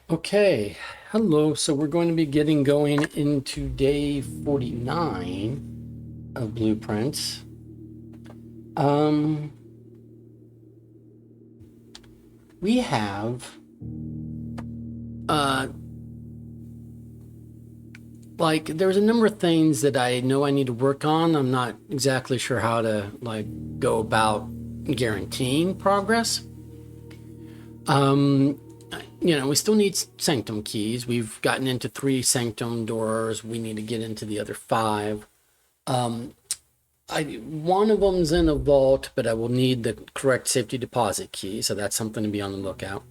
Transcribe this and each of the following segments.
Okay, hello. So we're going to be getting going into day 49 of blueprints. Um, we have uh there's a number of things that I know I need to work on. I'm not exactly sure how to go about guaranteeing progress. Um, we still need sanctum keys. We've gotten into 3 sanctum doors. We need to get into the other 5. One of them's in a vault, but I will need the correct safety deposit key, so that's something to be on the lookout.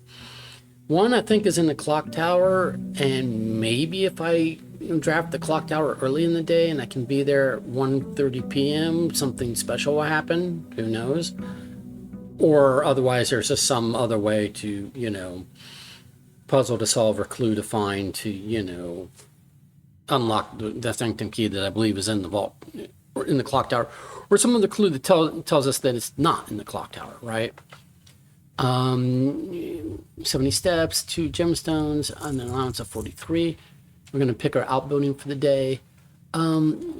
One I think is in the clock tower, and maybe if I draft the clock tower early in the day and I can be there at 1:30 p.m., something special will happen. Who knows? Or otherwise, there's just some other way to, puzzle to solve or clue to find to, unlock the sanctum key that I believe is in the vault or in the clock tower, or some other clue that tells us that it's not in the clock tower, right? 70 steps, 2 gemstones, an allowance of 43. We're going to pick our outbuilding for the day.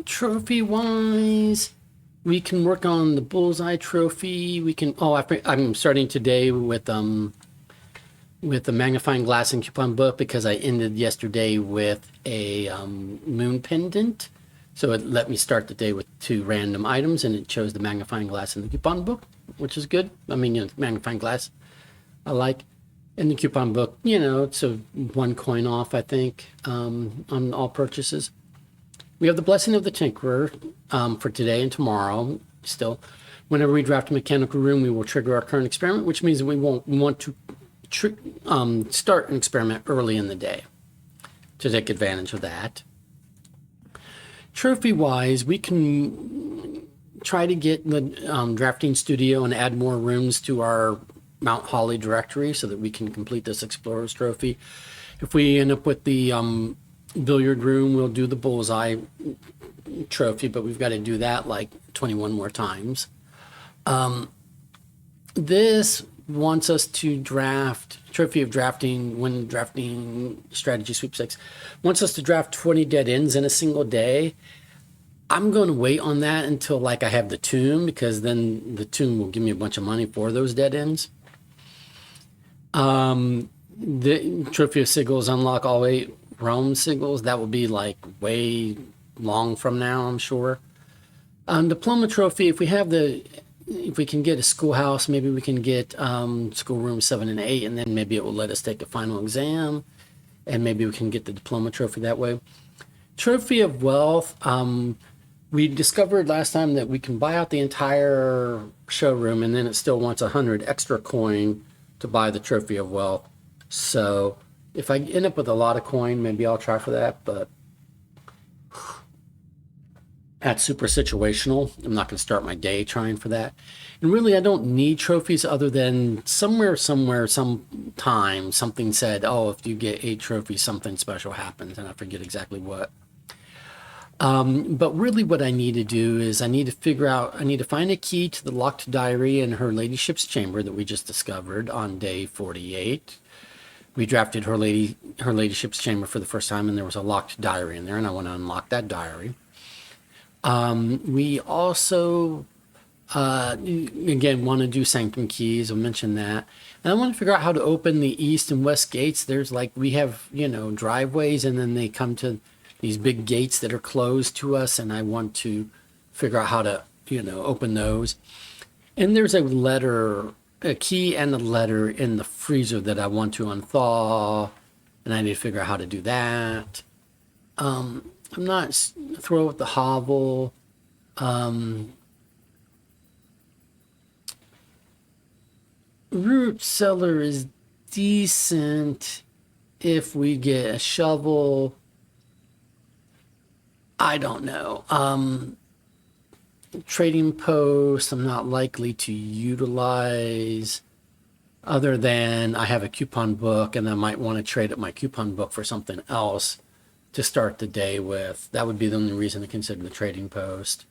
Trophy wise, we can work on the bullseye trophy. We can. I'm starting today with the magnifying glass and coupon book because I ended yesterday with a moon pendant. So it let me start the day with 2 random items, and it chose the magnifying glass and the coupon book, which is good. I mean, magnifying glass I like. And the coupon book, it's a 1 coin off, I think, on all purchases. We have the Blessing of the Tinkerer for today and tomorrow. Still, whenever we draft a mechanical room, we will trigger our current experiment, which means that we won't want to start an experiment early in the day to take advantage of that. Trophy-wise, we can try to get the drafting studio and add more rooms to our Mount Holly directory so that we can complete this Explorer's Trophy. If we end up with the billiard room, we'll do the bullseye trophy, but we've got to do that like 21 more times. This wants us to draft trophy of drafting when drafting strategy sweepstakes, wants us to draft 20 dead ends in a single day. I'm going to wait on that until I have the tomb, because then the tomb will give me a bunch of money for those dead ends. The trophy of sigils, unlock all 8 realm sigils. That will be way long from now, I'm sure. Diploma trophy, if we can get a schoolhouse, maybe we can get schoolroom 7 and 8, and then maybe it will let us take a final exam, and maybe we can get the diploma trophy that way. Trophy of wealth, we discovered last time that we can buy out the entire showroom, and then it still wants 100 extra coin to buy the trophy of wealth. So if I end up with a lot of coin, maybe I'll try for that, but that's super situational. I'm not going to start my day trying for that. And really, I don't need trophies other than somewhere, sometime, something said, oh, if you get 8 trophies, something special happens, and I forget exactly what. But really what I need to do is I need to find a key to the locked diary in her ladyship's chamber that we just discovered on day 48. We drafted her ladyship's chamber for the first time, and there was a locked diary in there, and I want to unlock that diary. We also, again, want to do sanctum keys. I'll mention that. And I want to figure out how to open the east and west gates. There's we have, driveways, and then they come to these big gates that are closed to us, and I want to figure out how to, open those. And there's a key and a letter in the freezer that I want to unthaw, and I need to figure out how to do that. I'm not throw with the hovel. Root cellar is decent if we get a shovel. I don't know. Trading post, I'm not likely to utilize, other than I have a coupon book and I might want to trade up my coupon book for something else to start the day with. That would be the only reason to consider the trading post.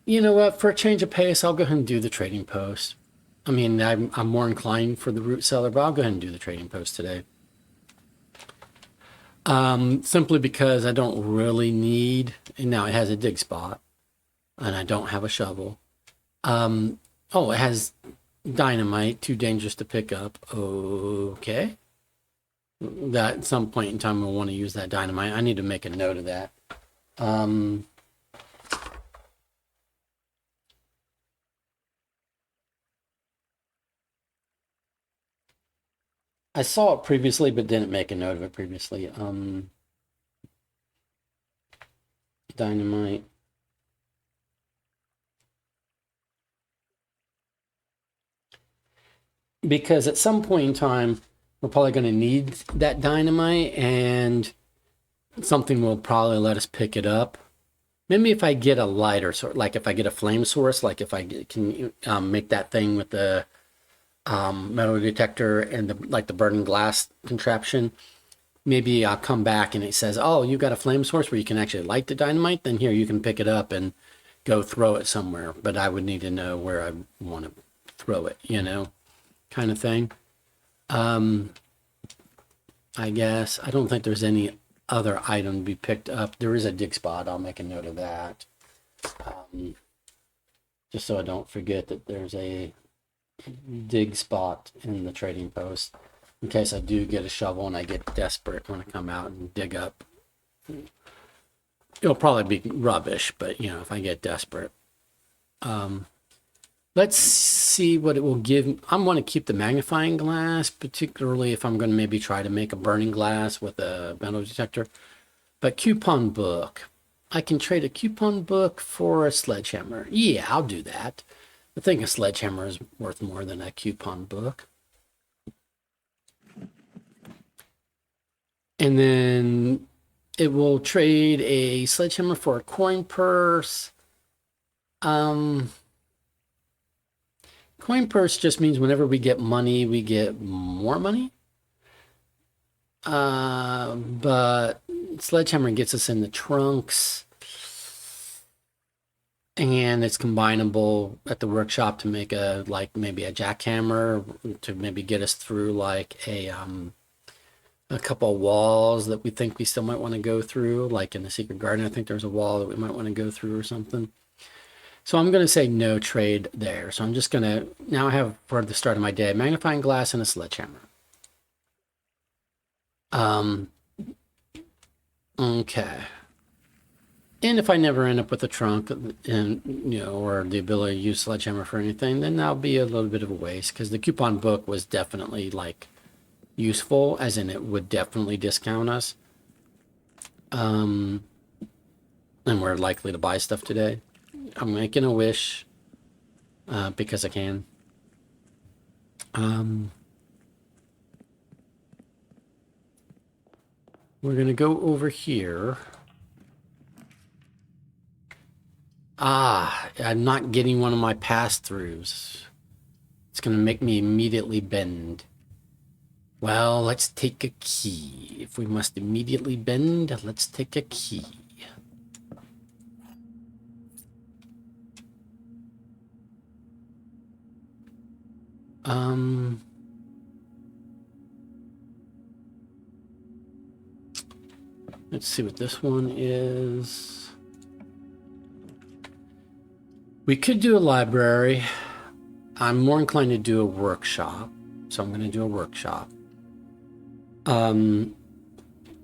You know what? For a change of pace, I'll go ahead and do the trading post. I mean, I'm more inclined for the root cellar, but I'll go ahead and do the trading post today. Simply because I don't really need, and now it has a dig spot, and I don't have a shovel. Oh, it has dynamite, too dangerous to pick up. Okay. That at some point in time we'll want to use that dynamite. I need to make a note of that. I saw it previously, but didn't make a note of it previously. Dynamite. Because at some point in time, we're probably going to need that dynamite, and something will probably let us pick it up. Maybe if I get a lighter sort, like if I get a flame source, like if I can make that thing with the metal detector and the burning glass contraption, maybe I'll come back and it says, oh, you got a flame source where you can actually light the dynamite, then here you can pick it up and go throw it somewhere. But I would need to know where I want to throw it, you know, kind of thing. I guess I don't think there's any other item to be picked up. There is a dig spot. I'll make a note of that. Just so I don't forget that there's a dig spot in the trading post in case I do get a shovel and I get desperate when I come out and dig up. It'll probably be rubbish, but you know, if I get desperate. Let's see what it will give. I'm going to keep the magnifying glass, particularly if I'm going to maybe try to make a burning glass with a metal detector. But coupon book. I can trade a coupon book for a sledgehammer. Yeah, I'll do that. I think a sledgehammer is worth more than a coupon book. And then it will trade a sledgehammer for a coin purse. Coin purse just means whenever we get money, we get more money. But sledgehammer gets us in the trunks. And it's combinable at the workshop to make maybe a jackhammer to maybe get us through like a couple of walls that we think we still might want to go through, like in the secret garden. I think there's a wall that we might want to go through or something. So I'm going to say no trade there. So I'm just going to, now I have for the start of my day, magnifying glass and a sledgehammer. Okay. And if I never end up with a trunk and, you know, or the ability to use sledgehammer for anything, then that'll be a little bit of a waste because the coupon book was definitely like useful, as in it would definitely discount us. And we're likely to buy stuff today. I'm making a wish because I can. We're going to go over here. I'm not getting one of my pass-throughs. It's going to make me immediately bend. Well, let's take a key. If we must immediately bend, let's take a key. Let's see what this one is. We could do a library. I'm more inclined to do a workshop, so I'm going to do a workshop. I'll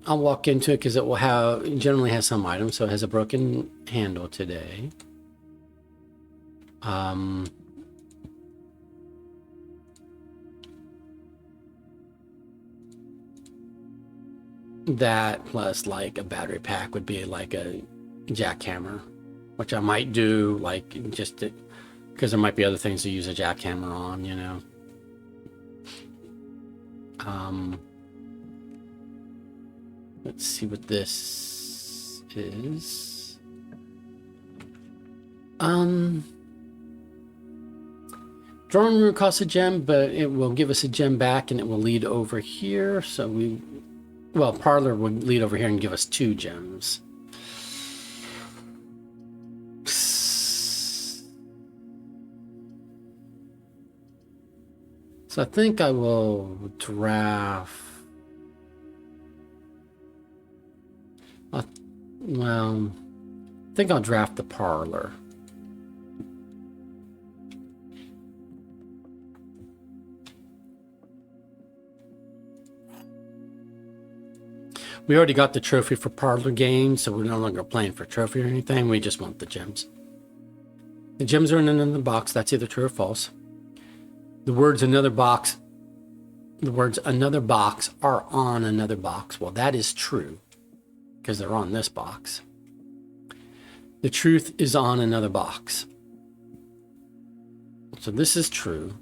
walk into it because it generally has some items. So it has a broken handle today. That plus like a battery pack would be like a jackhammer, which I might do like just because there might be other things to use a jackhammer on, you know. Let's see what this is. Drawing room costs a gem, but it will give us a gem back and it will lead over here. So parlor would lead over here and give us 2 gems. So I think I will draft. Well, I think I'll draft the parlor. We already got the trophy for parlor games, so we're no longer playing for trophy or anything. We just want the gems. The gems are in another box. That's either true or false. The words another box are on another box. Well, that is true because they're on this box. The truth is on another box. So this is true.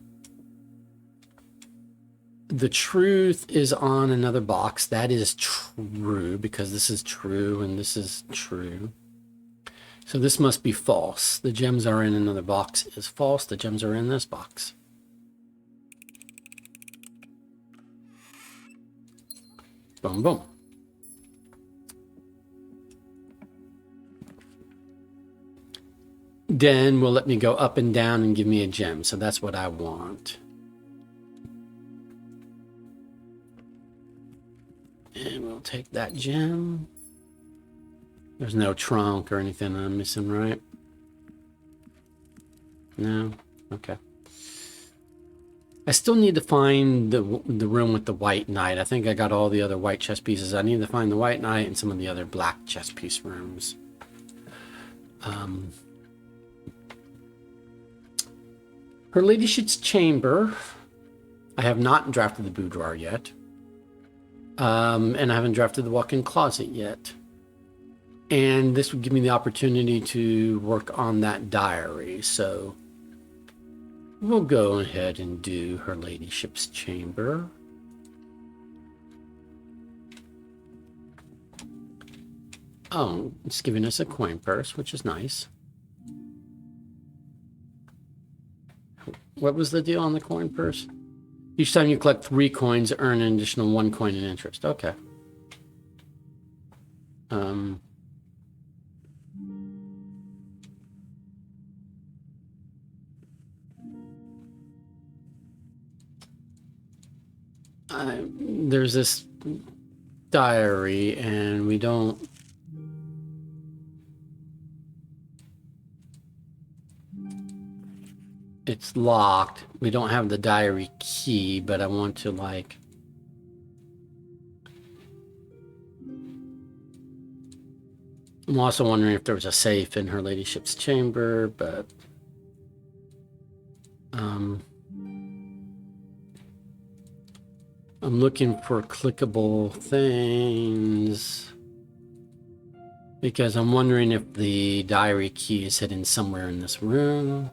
The truth is on another box. That is true because this is true and this is true. So this must be false. The gems are in another box is false. The gems are in this box. Boom, boom. Then will let me go up and down and give me a gem. So that's what I want. And we'll take that gem. There's no trunk or anything I'm missing, right? No? Okay. I still need to find the room with the white knight. I think I got all the other white chess pieces. I need to find the white knight and some of the other black chess piece rooms. Her ladyship's chamber. I have not drafted the boudoir yet. And I haven't drafted the walk-in closet yet. And this would give me the opportunity to work on that diary. So we'll go ahead and do her ladyship's chamber. Oh, it's giving us a coin purse, which is nice. What was the deal on the coin purse? Each time you collect 3 coins, earn an additional 1 coin in interest. Okay. There's this diary, and we don't. It's locked. We don't have the diary key, but I want to like. I'm also wondering if there was a safe in her ladyship's chamber, but I'm looking for clickable things because I'm wondering if the diary key is hidden somewhere in this room.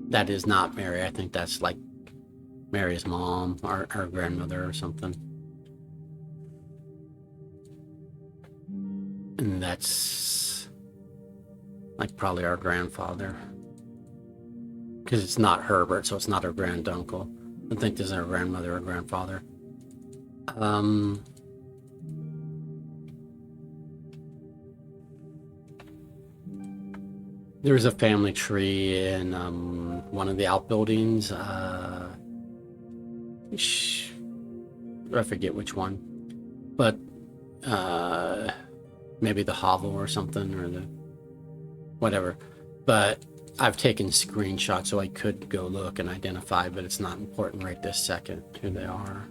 That is not Mary. I think that's like Mary's mom or her grandmother or something. And that's like probably our grandfather. Because it's not Herbert, so it's not her granduncle. I think this is her grandmother or grandfather. There's a family tree in one of the outbuildings. I forget which one, but maybe the hovel or something, or the whatever. But I've taken screenshots so I could go look and identify, but it's not important right this second who they are.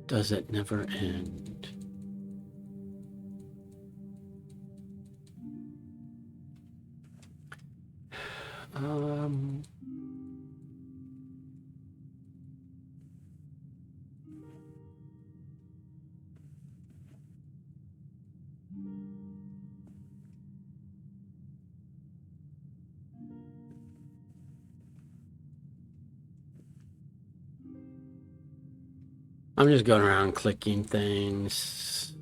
Does it never end? I'm just going around clicking things.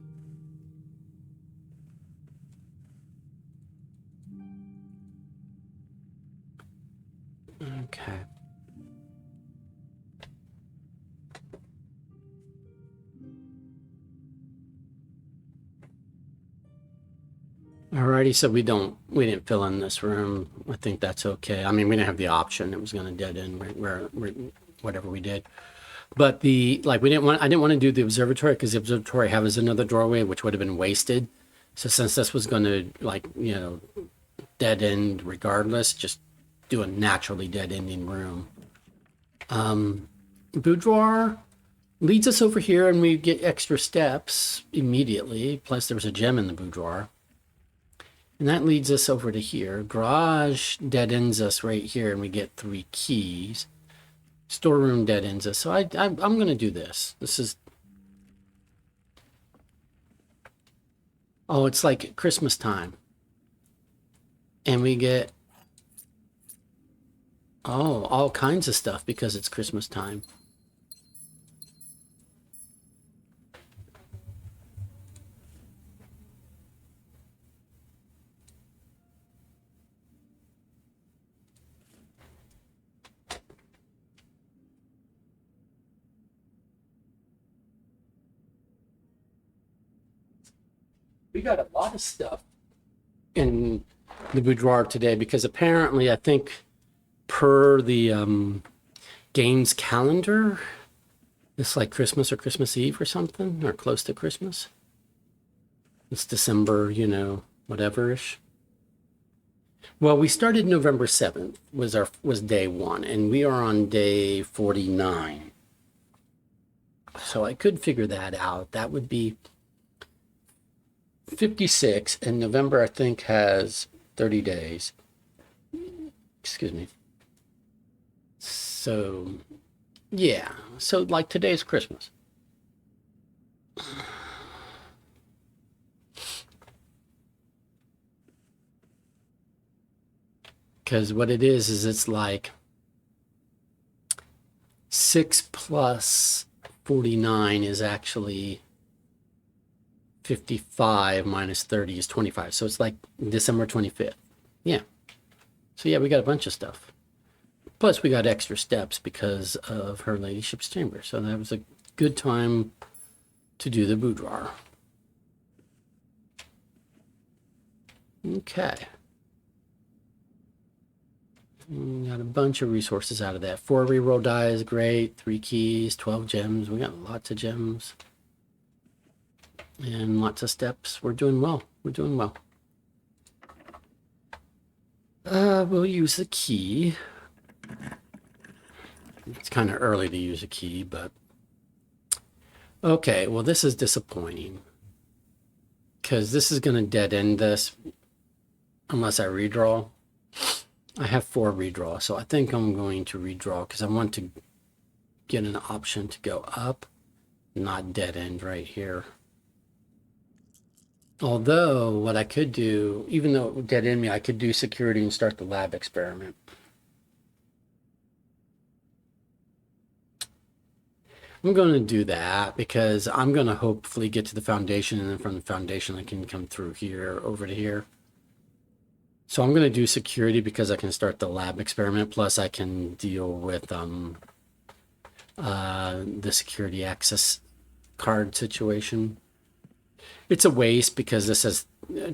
Okay. Alrighty, so we didn't fill in this room. I think that's okay. I mean, we didn't have the option. It was going to dead end where whatever we did. But I didn't want to do the observatory because the observatory has another doorway, which would have been wasted. So since this was going to dead end regardless, just do a naturally dead ending room. Boudoir leads us over here and we get extra steps immediately. Plus there's a gem in the boudoir. And that leads us over to here. Garage dead ends us right here and we get 3 keys. Storeroom dead ends us. So I'm going to do this. This is... Oh, it's like Christmas time. And we get... Oh, all kinds of stuff because it's Christmas time. We got a lot of stuff in the boudoir today because apparently I think per the game's calendar, it's like Christmas or Christmas Eve or something, or close to Christmas. It's December, whatever-ish. Well, we started November 7th was day 1, and we are on day 49. So I could figure that out. That would be 56, and November I think has 30 days. Excuse me. So, yeah. So like today's Christmas. Because what it is it's like 6 plus 49 is actually 55 minus 30 is 25. So it's like December 25th. Yeah. So yeah, we got a bunch of stuff. Plus we got extra steps because of Her Ladyship's chamber. So that was a good time to do the boudoir. Okay. Got a bunch of resources out of that. 4 reroll dice, great. 3 keys, 12 gems. We got lots of gems. And lots of steps. We're doing well. We're doing well. We'll use the key. It's kind of early to use a key, but... Okay, well this is disappointing. Because this is going to dead end this unless I redraw. I have 4 redraw, so I think I'm going to redraw because I want to get an option to go up, not dead end right here. Although what I could do, even though it would dead end me, I could do security and start the lab experiment. I'm going to do that because I'm going to hopefully get to the foundation, and then from the foundation I can come through here over to here. So I'm going to do security because I can start the lab experiment, plus I can deal with the security access card situation. It's a waste because this has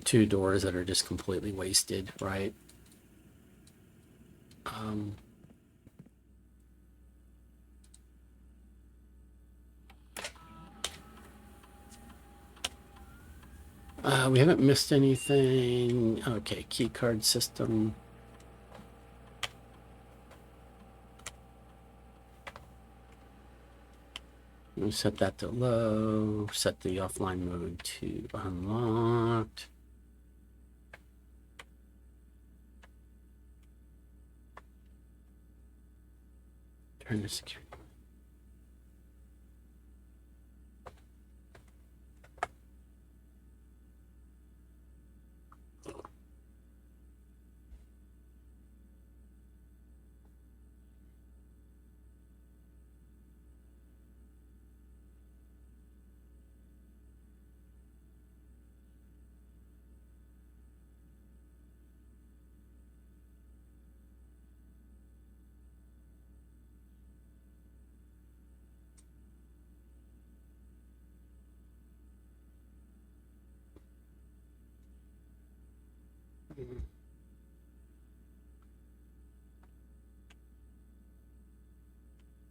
2 doors that are just completely wasted, right? We haven't missed anything. Okay, key card system. We'll set that to low. Set the offline mode to unlocked. Turn the security.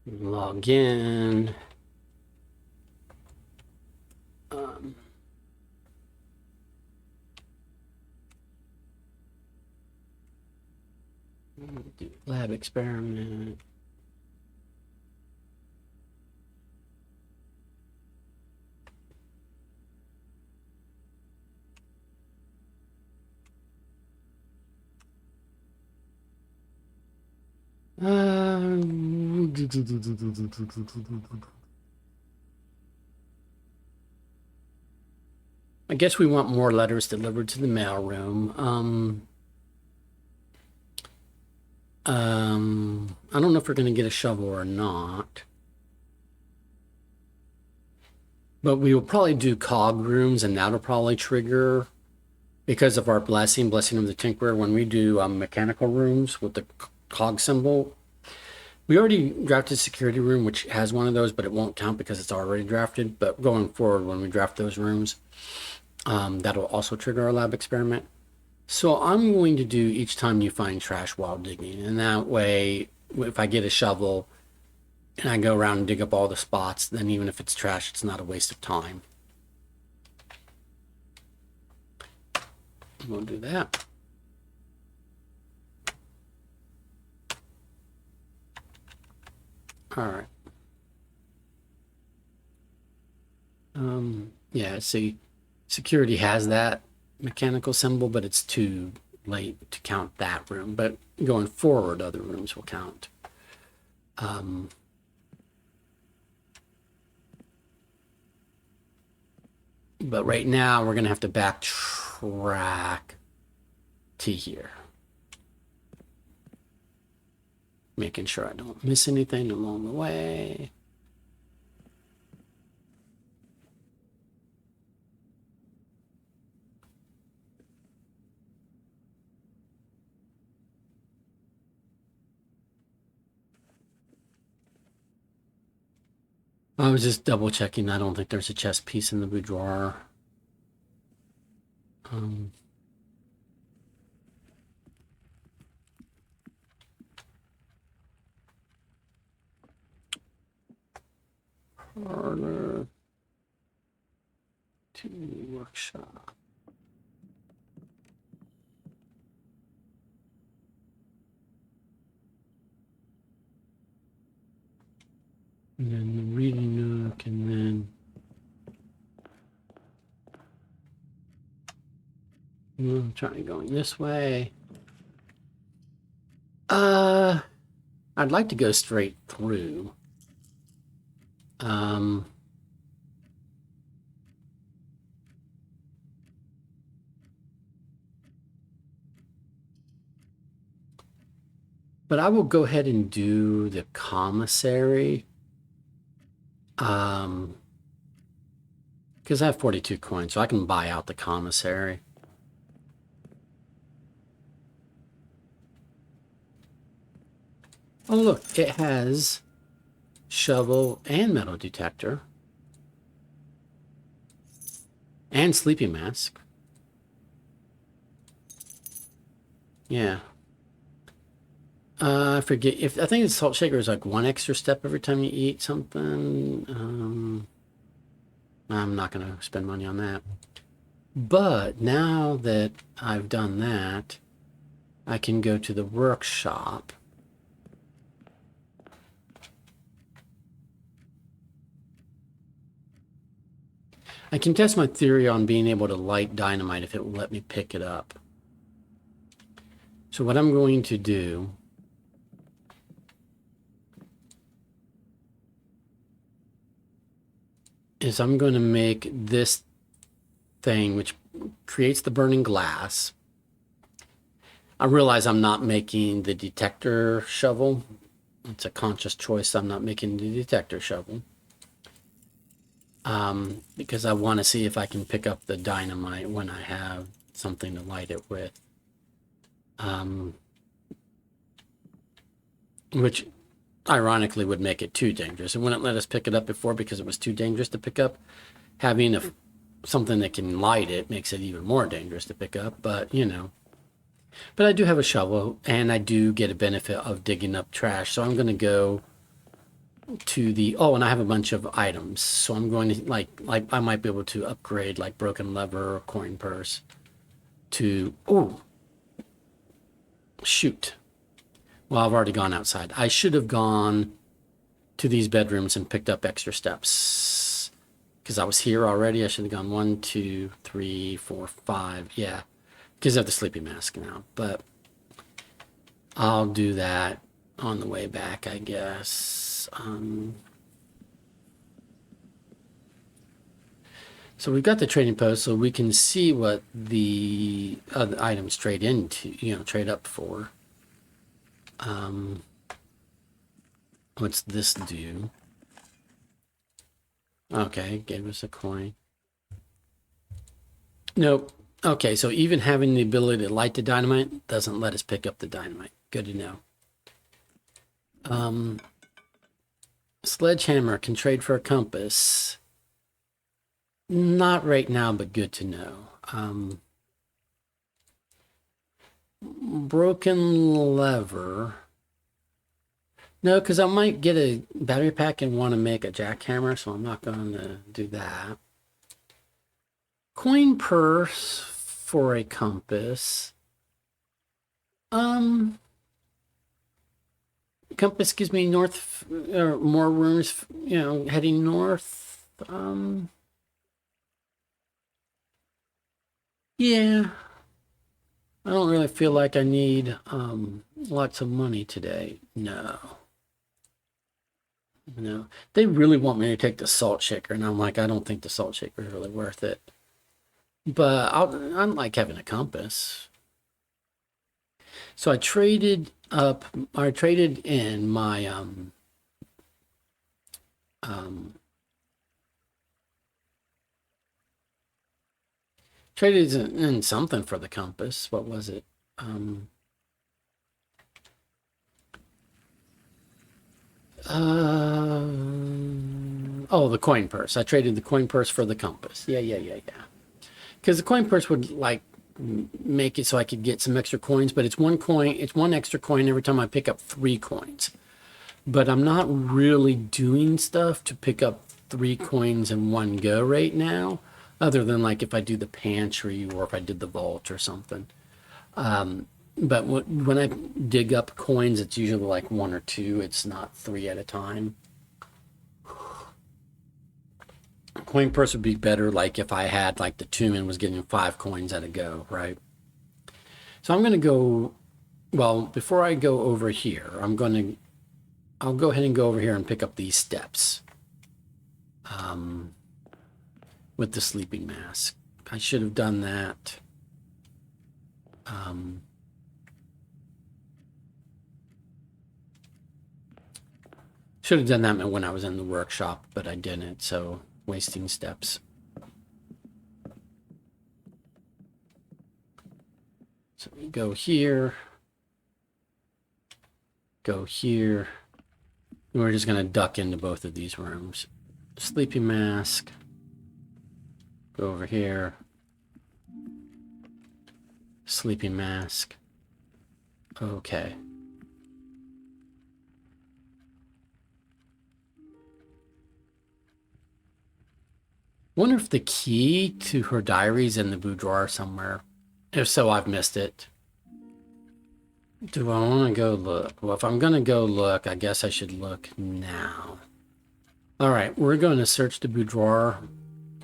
Log in. Do lab experiment. I guess we want more letters delivered to the mailroom. I don't know if we're going to get a shovel or not. But we will probably do cog rooms, and that'll probably trigger, because of our blessing of the tinkerer, when we do mechanical rooms with the cog symbol. We already drafted security room, which has one of those, but it won't count because it's already drafted. But going forward, when we draft those rooms, that'll also trigger our lab experiment. So I'm going to do each time you find trash while digging. And that way, if I get a shovel and I go around and dig up all the spots, then even if it's trash, it's not a waste of time. We'll do that. All right. Yeah, see, security has that mechanical symbol, but it's too late to count that room. But going forward, other rooms will count. But right now, we're going to have to backtrack to here. Making sure I don't miss anything along the way. I was just double checking. I don't think there's a chest piece in the boudoir. Parlor to workshop. And then the reading nook, and then I'm trying going this way. I'd like to go straight through. But I will go ahead and do the commissary. Because I have 42 coins, so I can buy out the commissary. Oh, look, it has shovel and metal detector and sleeping mask. Yeah. I forget if I think the salt shaker is like 1 extra step every time you eat something. I'm not going to spend money on that. But now that I've done that, I can go to the workshop. I can test my theory on being able to light dynamite if it will let me pick it up. So what I'm going to do is I'm going to make this thing which creates the burning glass. I realize I'm not making the detector shovel. It's a conscious choice. I'm not making the detector shovel. Because I want to see if I can pick up the dynamite when I have something to light it with. Which ironically would make it too dangerous. It wouldn't let us pick it up before because it was too dangerous to pick up. Having something that can light it makes it even more dangerous to pick up, but you know. But I do have a shovel, and I do get a benefit of digging up trash. So I'm going to go to the, oh, and I have a bunch of items. So I'm going to, like I might be able to upgrade, like broken lever or coin purse to, oh, shoot. Well, I've already gone outside. I should have gone to these bedrooms and picked up extra steps. Because I was here already. I should have gone 1, 2, 3, 4, 5. Yeah. Because I have the sleeping mask now. But I'll do that on the way back, I guess. So we've got the trading post, so we can see what the other items trade into, trade up for. What's this do? Okay, gave us a coin. Nope. Okay, so even having the ability to light the dynamite doesn't let us pick up the dynamite. Good to know. Sledgehammer can trade for a compass. Not right now, but good to know. Broken lever. No, because I might get a battery pack and want to make a jackhammer, so I'm not going to do that. Coin purse for a compass. Compass gives me north, or more rooms, heading north. Yeah. I don't really feel like I need lots of money today. No. They really want me to take the salt shaker, and I'm like, I don't think the salt shaker is really worth it. But I like having a compass. So I traded in my traded in something for the compass. What was it? Oh, the coin purse. I traded the coin purse for the compass. Yeah. Because the coin purse would make it so I could get some extra coins, but it's one coin. It's one extra coin every time I pick up 3 coins. But I'm not really doing stuff to pick up 3 coins in one go right now, other than like if I do the pantry or if I did the vault or something. But when I dig up coins, it's usually like 1 or 2. It's not 3 at a time. Coin purse would be better like if I had like the 2 and was getting 5 coins at a go, right? So I'm going to go, well, before I go over here, I'll go ahead and go over here and pick up these steps with the sleeping mask. I should have done that. Should have done that when I was in the workshop, but I didn't, so wasting steps. So we go here, go here. And we're just going to duck into both of these rooms. Sleeping mask. Go over here. Sleeping mask. Okay. Wonder if the key to her diary's in the boudoir somewhere. If so, I've missed it. Do I want to go look? Well, if I'm going to go look, I guess I should look now. All right, we're going to search the boudoir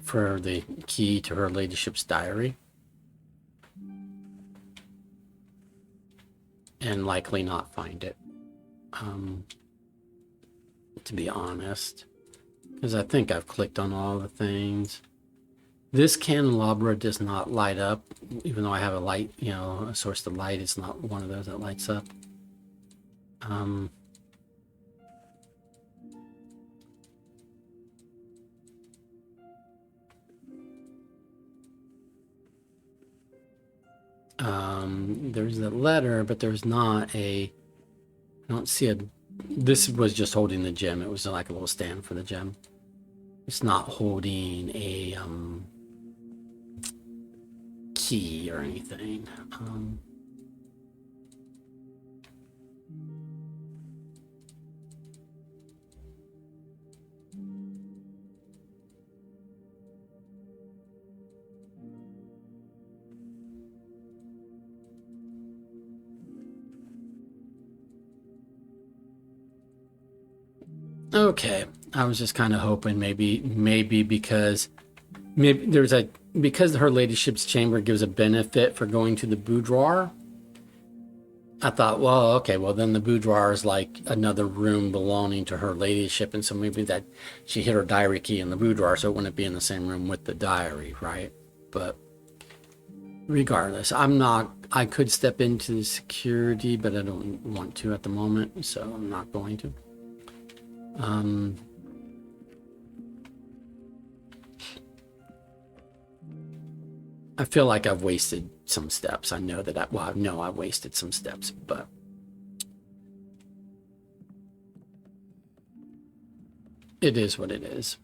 for the key to her ladyship's diary. And likely not find it. To be honest. Because I think I've clicked on all the things. This candelabra does not light up, even though I have a light, a source of light. It's not one of those that lights up. There's a letter, but there's not I don't see a, this was just holding the gem. It was like a little stand for the gem. It's not holding a, key or anything. Okay, I was just kind of hoping maybe because maybe there's a because her ladyship's chamber gives a benefit for going to the boudoir. I thought, well, okay, well then the boudoir is like another room belonging to her ladyship, and so maybe that she hid her diary key in the boudoir, so it wouldn't be in the same room with the diary, right? But regardless, I'm not. I could step into the security, but I don't want to at the moment, so I'm not going to. I feel like I've wasted some steps. I know that I know I wasted some steps, but it is what it is.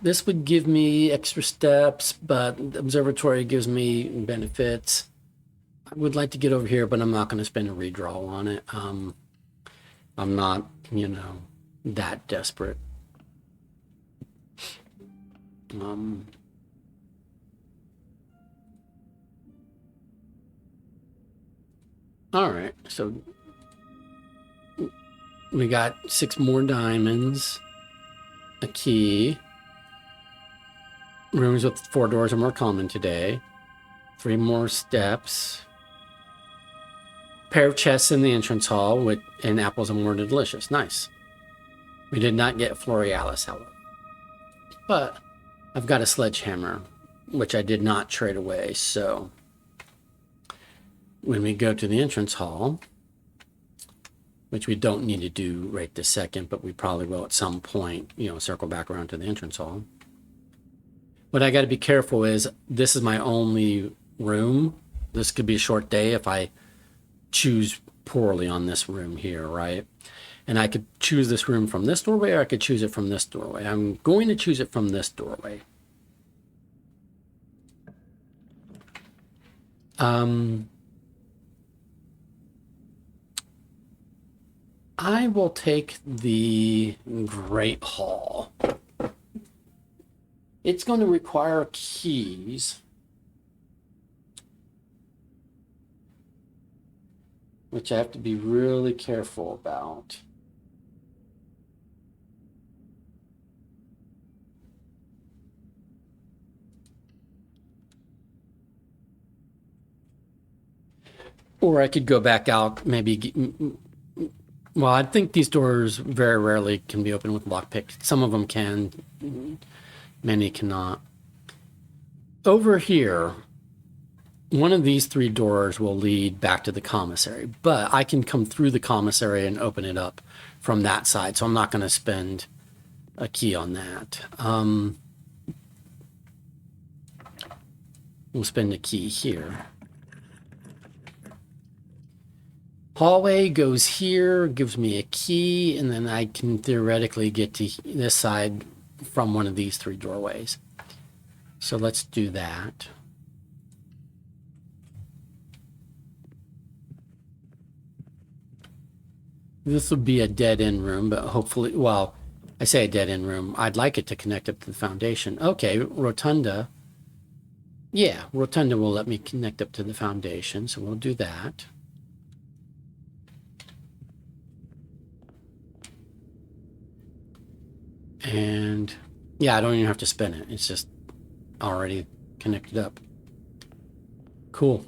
This would give me extra steps, but the observatory gives me benefits. I would like to get over here, but I'm not going to spend a redraw on it. I'm not, that desperate. All right, so we got 6 more diamonds, a key. Rooms with 4 doors are more common today. 3 more steps. Pair of chests in the entrance hall and apples are more delicious. Nice. We did not get Florealis, however. But I've got a sledgehammer, which I did not trade away. So when we go to the entrance hall, which we don't need to do right this second, but we probably will at some point, circle back around to the entrance hall. What I got to be careful is this is my only room. This could be a short day if I choose poorly on this room here, right? And I could choose this room from this doorway, or I could choose it from this doorway. I'm going to choose it from this doorway. I will take the Great Hall. It's going to require keys, which I have to be really careful about. Or I could go back out, maybe. Well, I think these doors very rarely can be opened with lockpick. Some of them can, many cannot. Over here, one of these 3 doors will lead back to the commissary, but I can come through the commissary and open it up from that side, so I'm not going to spend a key on that. We'll spend a key here. Hallway goes here, gives me a key, and then I can theoretically get to this side from one of these 3 doorways. So let's do that. This will be a dead-end room, but hopefully, well, I say a dead-end room. I'd like it to connect up to the foundation. Okay, rotunda. Yeah, rotunda will let me connect up to the foundation, so we'll do that. And yeah, I don't even have to spin it. It's just already connected up. Cool.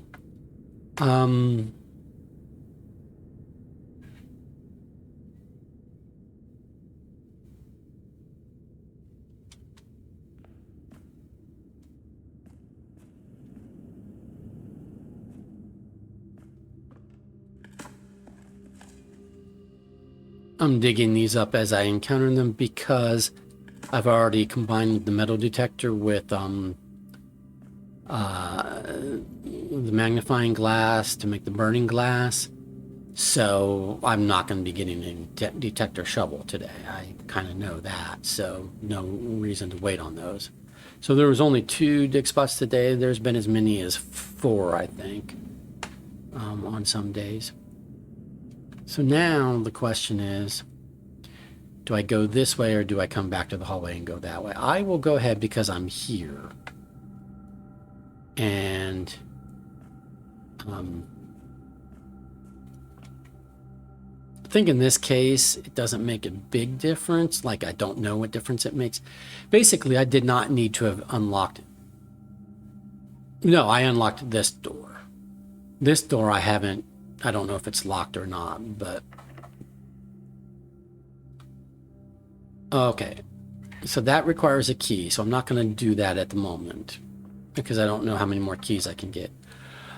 I'm digging these up as I encounter them because I've already combined the metal detector with the magnifying glass to make the burning glass. So I'm not going to be getting a detector shovel today. I kind of know that, so no reason to wait on those. So there was only 2 dig spots today. There's been as many as 4, I think, on some days. So now the question is, Do I go this way or do I come back to the hallway and go that way? I will go ahead because I'm here. And I think in this case, it doesn't make a big difference. Like, I don't know what difference it makes. Basically, I did not need to have unlocked. No, I unlocked this door. This door I haven't, I don't know if it's locked or not, but. Okay. So that requires a key. So I'm not going to do that at the moment because I don't know how many more keys I can get.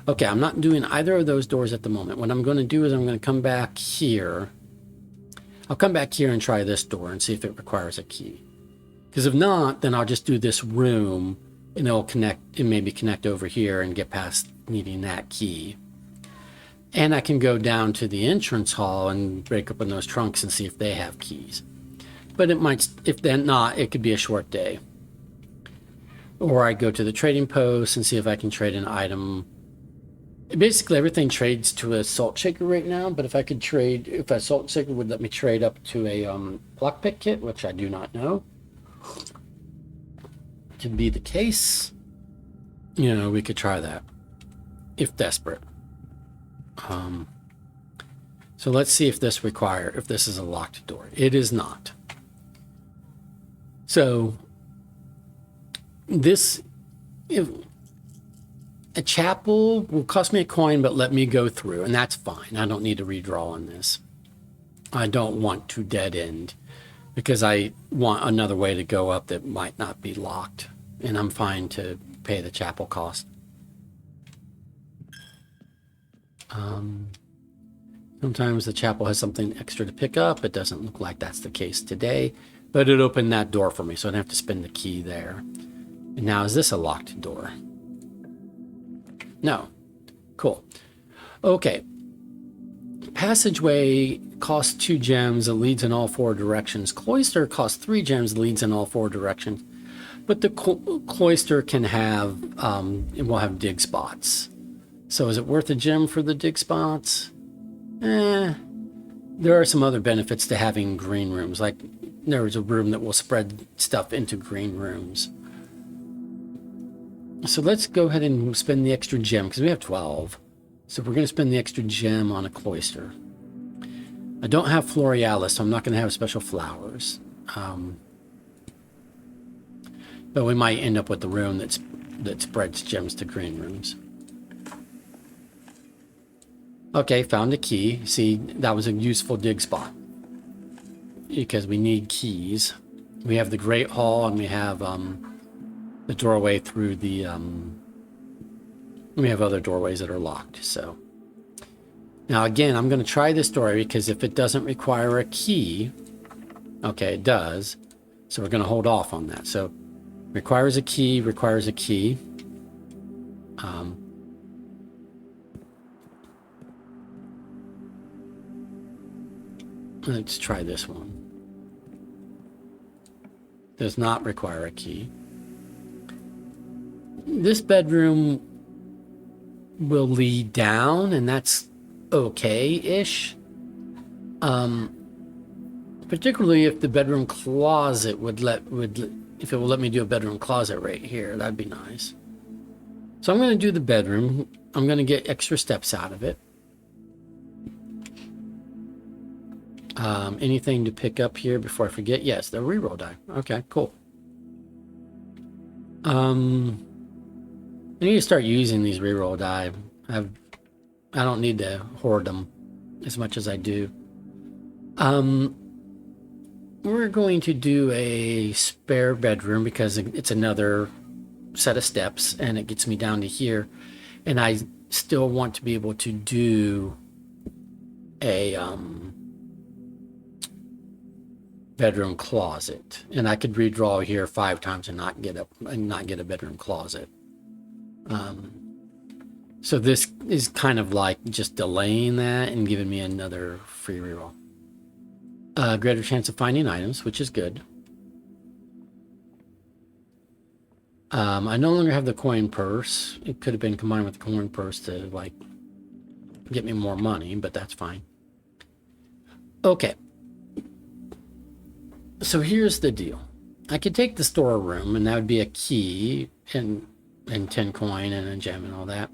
Okay, I'm not doing either of those doors at the moment. What I'm going to do is I'm going to come back here. I'll come back here and try this door and see if it requires a key. Because if not, then I'll just do this room and it'll connect, and maybe connect over here and get past needing that key. And I can go down to the entrance hall and break open those trunks and see if they have keys. But it might, if they're not, it could be a short day. Or I go to the trading post and see if I can trade an item. Basically, everything trades to a salt shaker right now, but if I could trade, if a salt shaker would let me trade up to a lockpick kit, which I do not know to be the case, you know, we could try that if desperate. So let's see if this is a locked door. It is not. So this, a chapel will cost me a coin, but let me go through, and that's fine. I don't need to redraw on this. I don't want to dead end because I want another way to go up that might not be locked, and I'm fine to pay the chapel cost. Sometimes the chapel has something extra to pick up. It doesn't look like that's the case today, but it opened that door for me, so I didn't have to spend the key there. And now, is this a locked door? No. Cool. Okay. Passageway costs 2 gems. It leads in all 4 directions. Cloister costs 3 gems. Leads in all 4 directions. But the cloister can have, it will have dig spots. So is it worth a gem for the dig spots? There are some other benefits to having green rooms. Like there's a room that will spread stuff into green rooms. So let's go ahead and spend the extra gem because we have 12. So we're going to spend the extra gem on a cloister. I don't have Florealis, so I'm not going to have special flowers. But we might end up with the room that spreads gems to green rooms. Okay, found a key. See, that was a useful dig spot because we need keys. We have the Great Hall and we have the doorway through the we have other doorways that are locked. So now again, I'm going to try this door because if it doesn't require a key, okay, it does. So we're going to hold off on that. So requires a key. Let's try this one. Does not require a key. This bedroom will lead down, and that's okay-ish. Particularly if the bedroom closet if it will let me do a bedroom closet right here, that'd be nice. So I'm going to do the bedroom. I'm going to get extra steps out of it. Anything to pick up here before I forget? Yes, the reroll die. Okay, cool. I need to start using these reroll die. I don't need to hoard them as much as I do. We're going to do a spare bedroom because it's another set of steps and it gets me down to here. And I still want to be able to do a bedroom closet, and I could redraw here 5 times and not get a bedroom closet. So this is kind of like just delaying that and giving me another free reroll. Greater chance of finding items, which is good. I no longer have the coin purse. It could have been combined with the coin purse to like get me more money, but that's fine. Okay. So here's the deal. I could take the storeroom, and that would be a key and 10 coin and a gem and all that.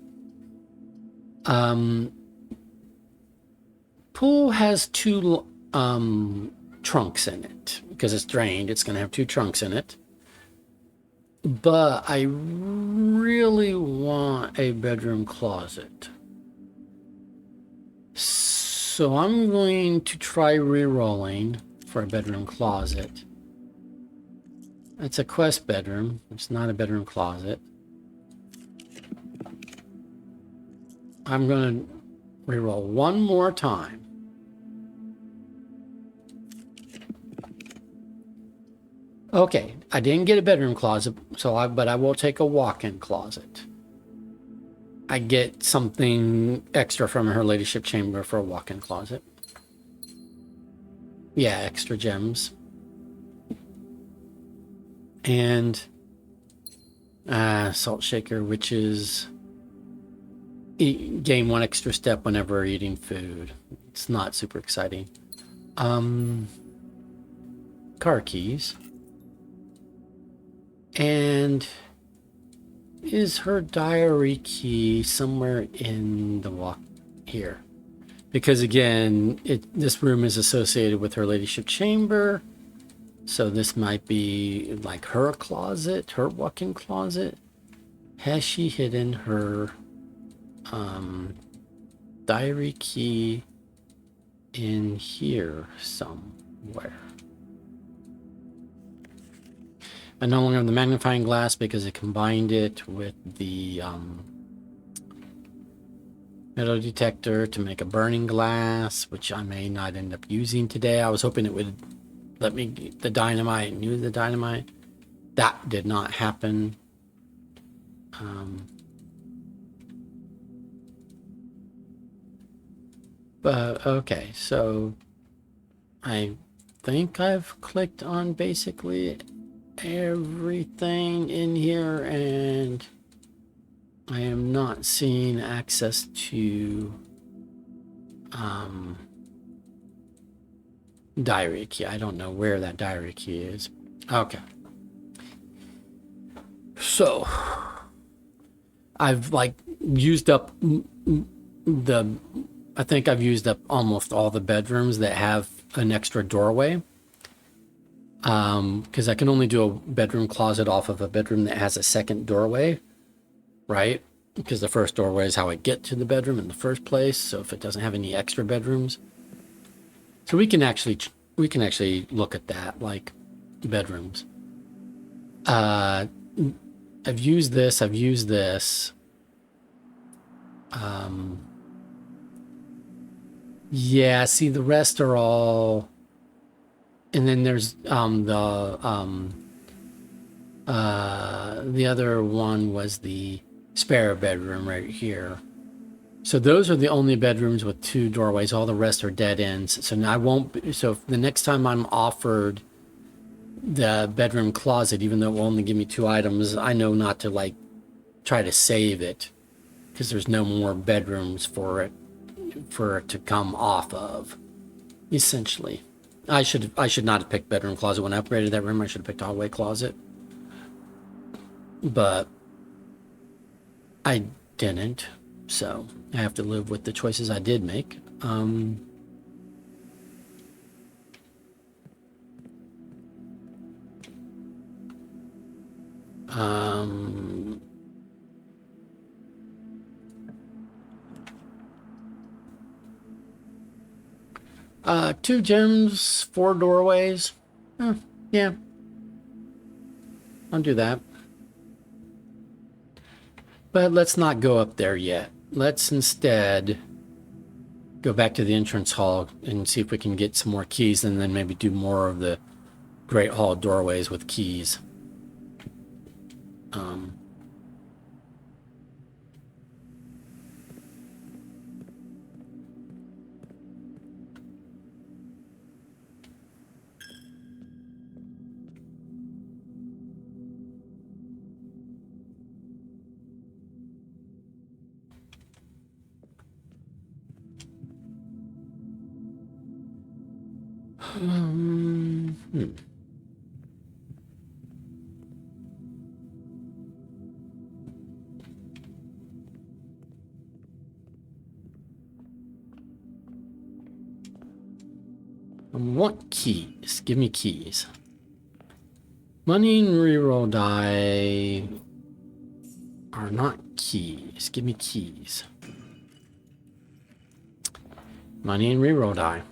Pool has two trunks in it because it's drained. It's going to have two trunks in it. But I really want a bedroom closet. So I'm going to try re-rolling for a bedroom closet. It's a quest bedroom. It's not a bedroom closet. I'm going to re-roll one more time. Okay, I didn't get a bedroom closet, but I will take a walk-in closet. I get something extra from her ladyship chamber for a walk-in closet. Yeah, extra gems. And salt shaker, which is gain one extra step whenever eating food. It's not super exciting. Car keys. And is her diary key somewhere in the walk here? Because again, this room is associated with her ladyship chamber. So this might be like her closet, her walk-in closet. Has she hidden her diary key in here somewhere? I no longer have the magnifying glass because I combined it with the metal detector to make a burning glass, which I may not end up using today. I was hoping it would let me get the dynamite and use the dynamite. That did not happen. But okay, so I think I've clicked on basically everything in here, and I am not seeing access to diary key. I don't know where that diary key is. Okay. So I've like used up I think I've used up almost all the bedrooms that have an extra doorway. Because I can only do a bedroom closet off of a bedroom that has a second doorway, right? Because the first doorway is how I get to the bedroom in the first place. So if it doesn't have any extra bedrooms, so we can actually look at that, like bedrooms. I've used this. Yeah, see, the rest are all, and then there's the other one was the spare bedroom right here. So those are the only bedrooms with two doorways. All the rest are dead ends. So now I won't. So the next time I'm offered the bedroom closet, even though it will only give me two items, I know not to like try to save it because there's no more bedrooms for it to come off of. Essentially, I should not have picked bedroom closet when I upgraded that room. I should have picked hallway closet, but I didn't. So I have to live with the choices I did make. Two gems, four doorways. Yeah, I'll do that. But let's not go up there yet. Let's instead go back to the entrance hall and see if we can get some more keys, and then maybe do more of the Great Hall doorways with keys. I want keys. Give me keys. Money and reroll die are not keys. Give me keys. Money and reroll die.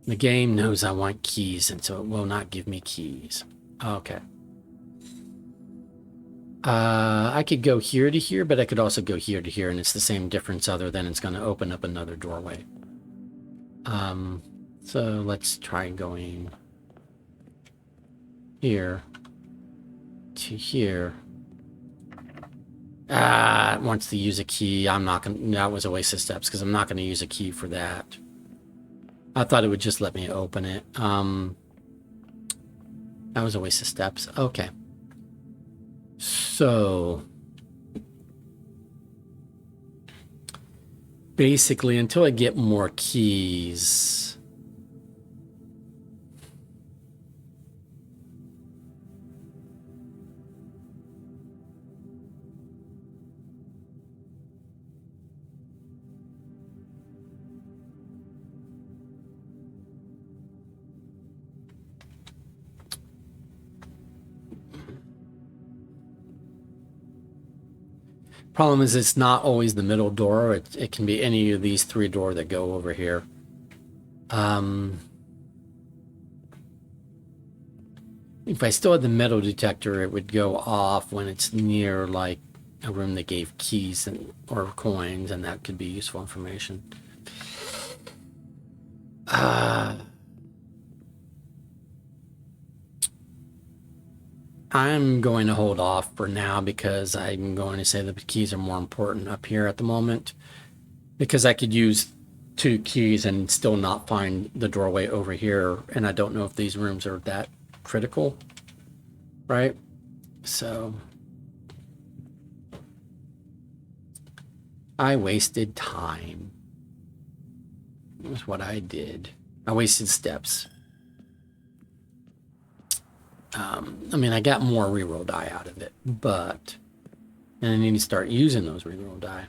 The game knows I want keys, and so it will not give me keys. Okay. I could go here to here, but I could also go here to here, and it's the same difference other than it's going to open up another doorway. So let's try going here to here. It wants to use a key. I'm not going to, that was a waste of steps because I'm not going to use a key for that. I thought it would just let me open it. That was a waste of steps. Okay. So basically, until I get more keys, problem is it's not always the middle door. It can be any of these three doors that go over here. If I still had the metal detector, it would go off when it's near like a room that gave keys or coins, and that could be useful information. I'm going to hold off for now because I'm going to say the keys are more important up here at the moment, because I could use 2 keys and still not find the doorway over here, and I don't know if these rooms are that critical, right? So I wasted time. That's what I did. I wasted steps. I mean, I got more reroll die out of it, but and I need to start using those reroll die.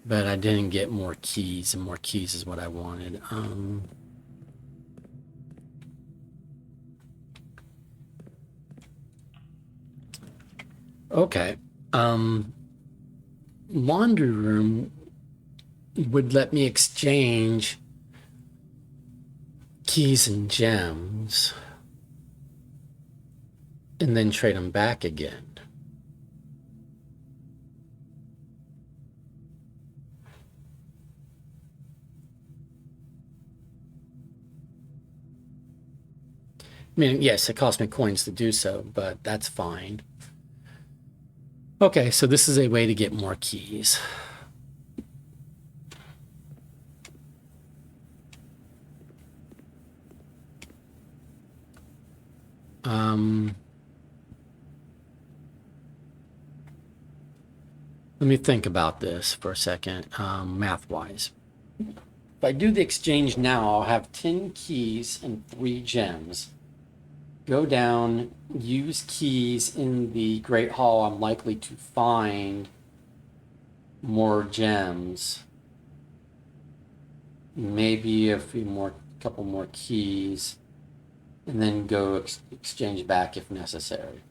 But I didn't get more keys, and more keys is what I wanted. Okay. Laundry room would let me exchange keys and gems and then trade them back again. I mean, yes, it cost me coins to do so, but that's fine. Okay, so this is a way to get more keys. Let me think about this for a second, math-wise. If I do the exchange now, I'll have 10 keys and 3 gems. Go down, use keys in the Great Hall. I'm likely to find more gems. Maybe a couple more keys, and then go exchange back if necessary.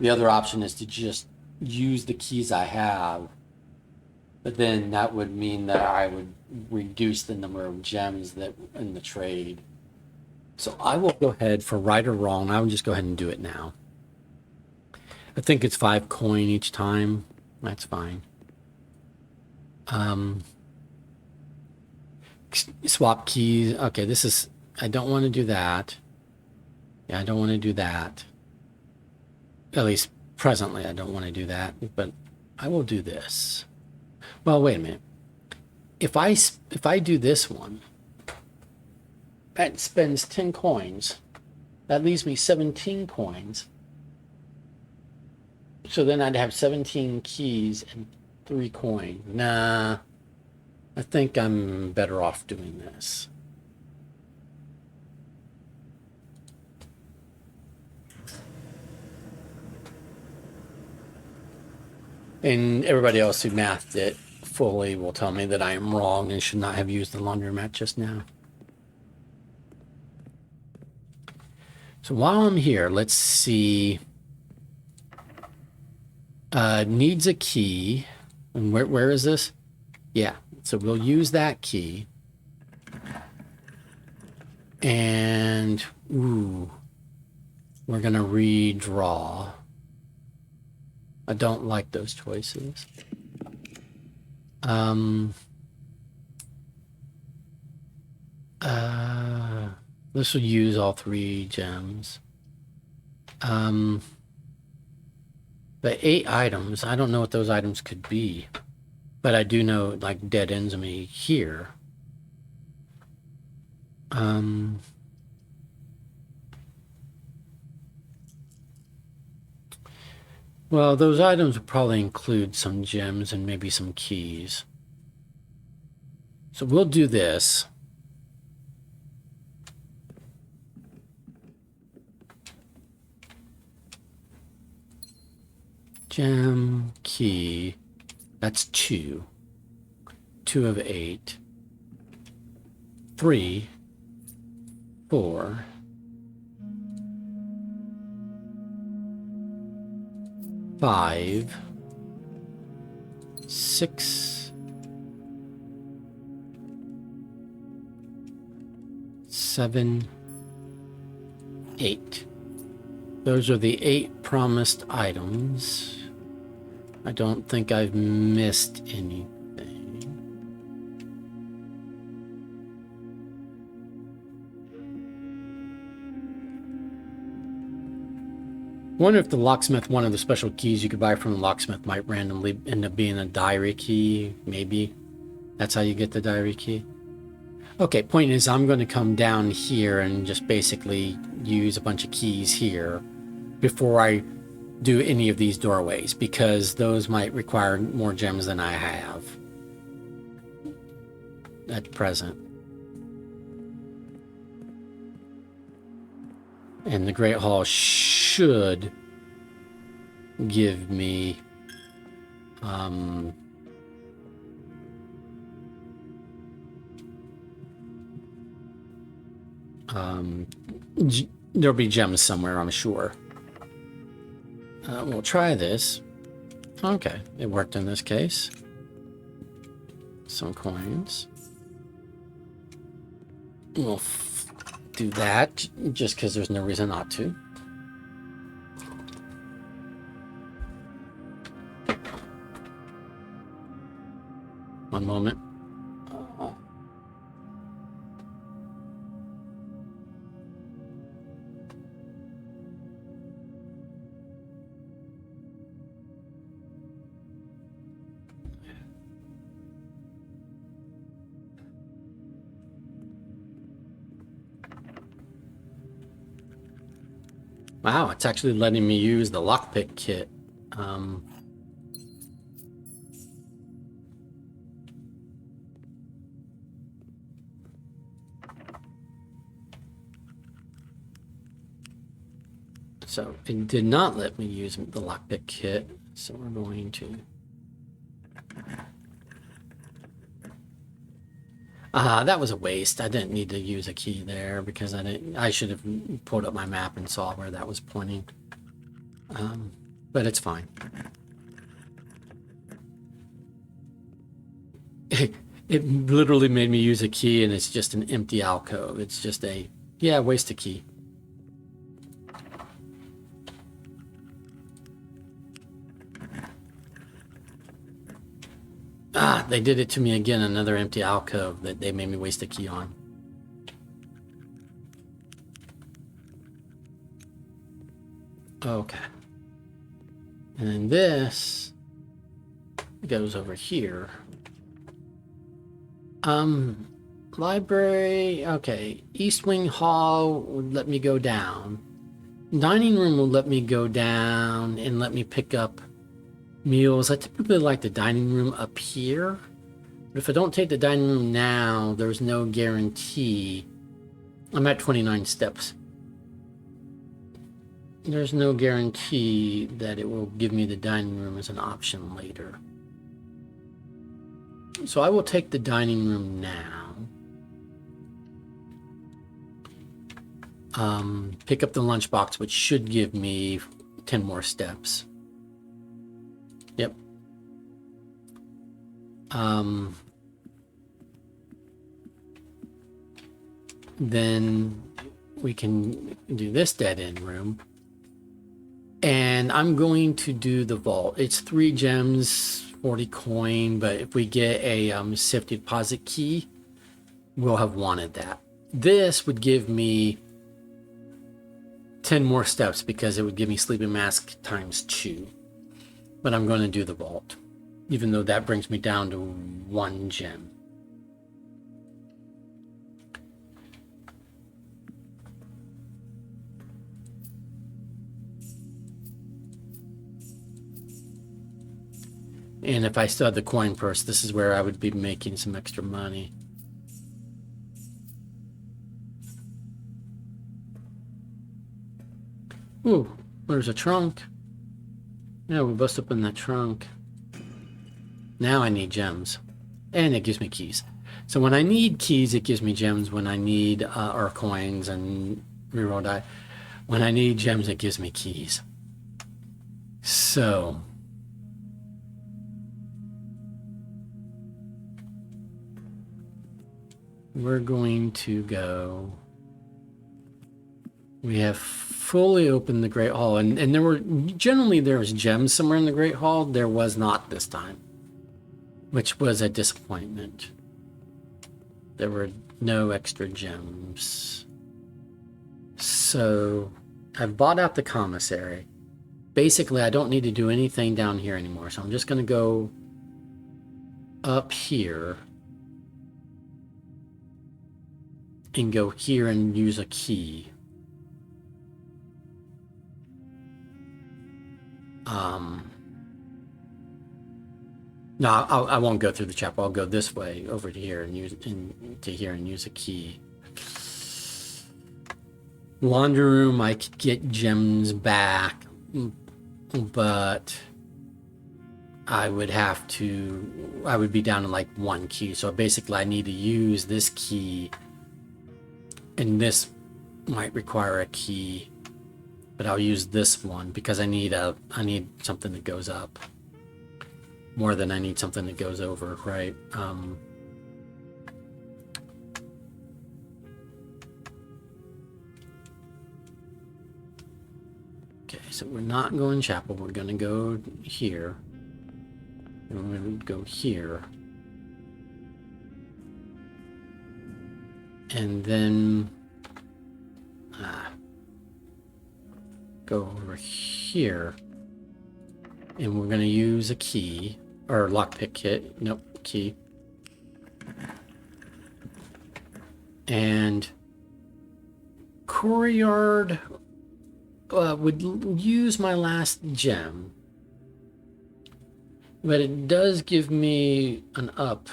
The other option is to just use the keys I have, but then that would mean that I would reduce the number of gems that in the trade. So I will go ahead, for right or wrong, I would just go ahead and do it now. I think it's 5 coin each time. That's fine. Swap keys. Okay, this is, I don't want to do that. Yeah, I don't want to do that. At least presently, I don't want to do that, but I will do this. Well, wait a minute. If I do this one, that spends 10 coins. That leaves me 17 coins. So then I'd have 17 keys and 3 coins. Nah, I think I'm better off doing this. And everybody else who mathed it fully will tell me that I am wrong and should not have used the laundromat just now. So while I'm here, let's see. Needs a key. And where is this? Yeah, so we'll use that key. And, ooh, we're going to redraw. I don't like those choices. This will use all 3 gems. The 8 items, I don't know what those items could be, but I do know it like dead ends me here. Well, those items would probably include some gems and maybe some keys. So we'll do this. Gem, key, that's 2. 2 of 8. 3, 4. 5, 6, 7, 8. Those are the 8 promised items. I don't think I've missed anything. Wonder if the locksmith, one of the special keys you could buy from the locksmith, might randomly end up being a diary key. Maybe that's how you get the diary key. Okay, point is I'm going to come down here and just basically use a bunch of keys here before I do any of these doorways, because those might require more gems than I have at present. And the Great Hall should give me there'll be gems somewhere, I'm sure. We'll try this. Okay, it worked in this case. Some coins. We'll do that just because there's no reason not to. One moment. Wow, it's actually letting me use the lockpick kit. So it did not let me use the lockpick kit, so we're going to... that was a waste. I didn't need to use a key there because I should have pulled up my map and saw where that was pointing. But it's fine. It literally made me use a key and it's just an empty alcove. It's just a, yeah, waste a key. They did it to me again, another empty alcove that they made me waste a key on. Okay. And then this goes over here. Library, okay. East Wing Hall would let me go down. Dining room will let me go down and let me pick up meals. I typically like the dining room up here, but if I don't take the dining room now, there's no guarantee. I'm at 29 steps. There's no guarantee that it will give me the dining room as an option later. So I will take the dining room now. Pick up the lunchbox, which should give me 10 more steps. Yep. Then we can do this dead end room. And I'm going to do the vault. It's 3 gems, 40 coin, but if we get a sifted deposit key, we'll have wanted that. This would give me 10 more steps because it would give me sleeping mask times 2. But I'm going to do the vault, even though that brings me down to 1 gem. And if I still had the coin purse, this is where I would be making some extra money. Ooh, there's a trunk. Yeah, we bust open that trunk. Now I need gems. And it gives me keys. So when I need keys, it gives me gems. When I need or coins and reroll die. When I need gems, it gives me keys. So we're going to go. We have fully opened the Great Hall, and there were generally there was gems somewhere in the Great Hall. There was not this time, which was a disappointment. There were no extra gems. So I've bought out the commissary. Basically, I don't need to do anything down here anymore. So I'm just going to go up here and go here and use a key. No, I won't go through the chapel. I'll go this way over to here and use a key. Laundry room, I could get gems back, but I would be down to like 1 key. So basically I need to use this key, and this might require a key, but I'll use this one because I need something that goes up more than I need something that goes over, right? Okay, so we're not going chapel. We're going to go here. And we're going to go here. And then go over here. And we're going to use a key. Or lockpick kit. Nope, key. And courtyard would use my last gem. But it does give me an up.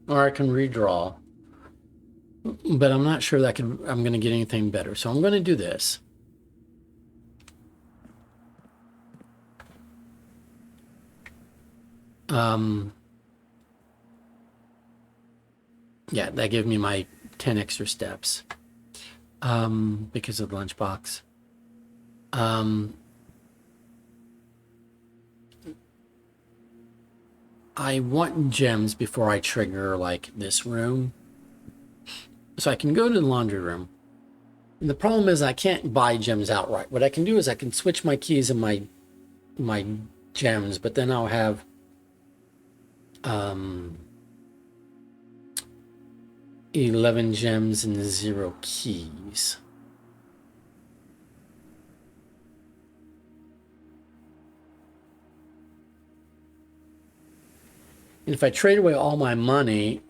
Or I can redraw. But I'm not sure that I'm going to get anything better. So I'm going to do this. Yeah, that gave me my 10 extra steps because of the lunchbox. I want gems before I trigger like this room. So I can go to the laundry room. And the problem is I can't buy gems outright. What I can do is I can switch my keys and my gems, but then I'll have 11 gems and 0 keys. And if I trade away all my money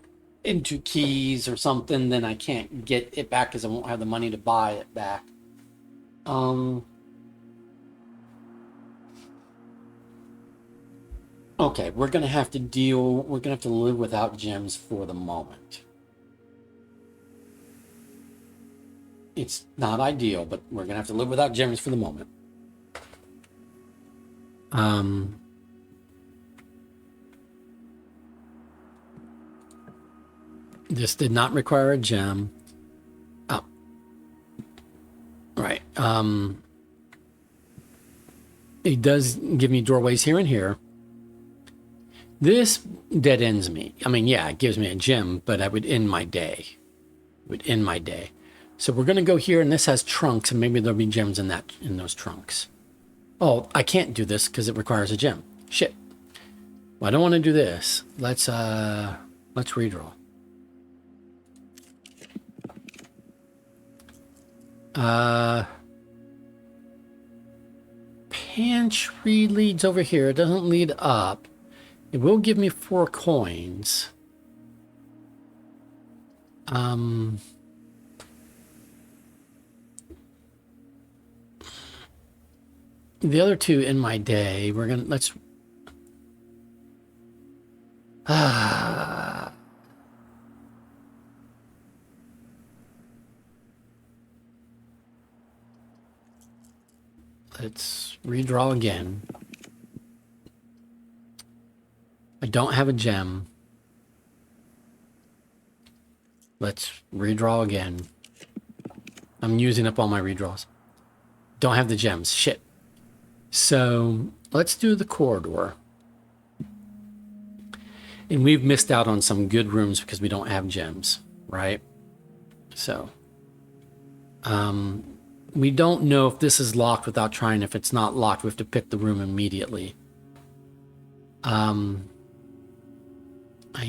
into keys or something, then I can't get it back because I won't have the money to buy it back. Okay, we're gonna have to live without gems for the moment. It's not ideal, but we're gonna have to live without gems for the moment. This did not require a gem. Oh. Right. It does give me doorways here and here. This dead ends me. I mean, yeah, it gives me a gem, but I would end my day. It would end my day. So we're going to go here, and this has trunks, and maybe there'll be gems in those trunks. Oh, I can't do this because it requires a gem. Shit. Well, I don't want to do this. Let's redraw. Pantry leads over here. It doesn't lead up. It will give me 4 coins. The other 2 in my day, let's redraw again. I don't have a gem. Let's redraw again. I'm using up all my redraws. Don't have the gems. Shit. So let's do the corridor. And we've missed out on some good rooms because we don't have gems, right? So we don't know if this is locked without trying. If it's not locked, we have to pick the room immediately. I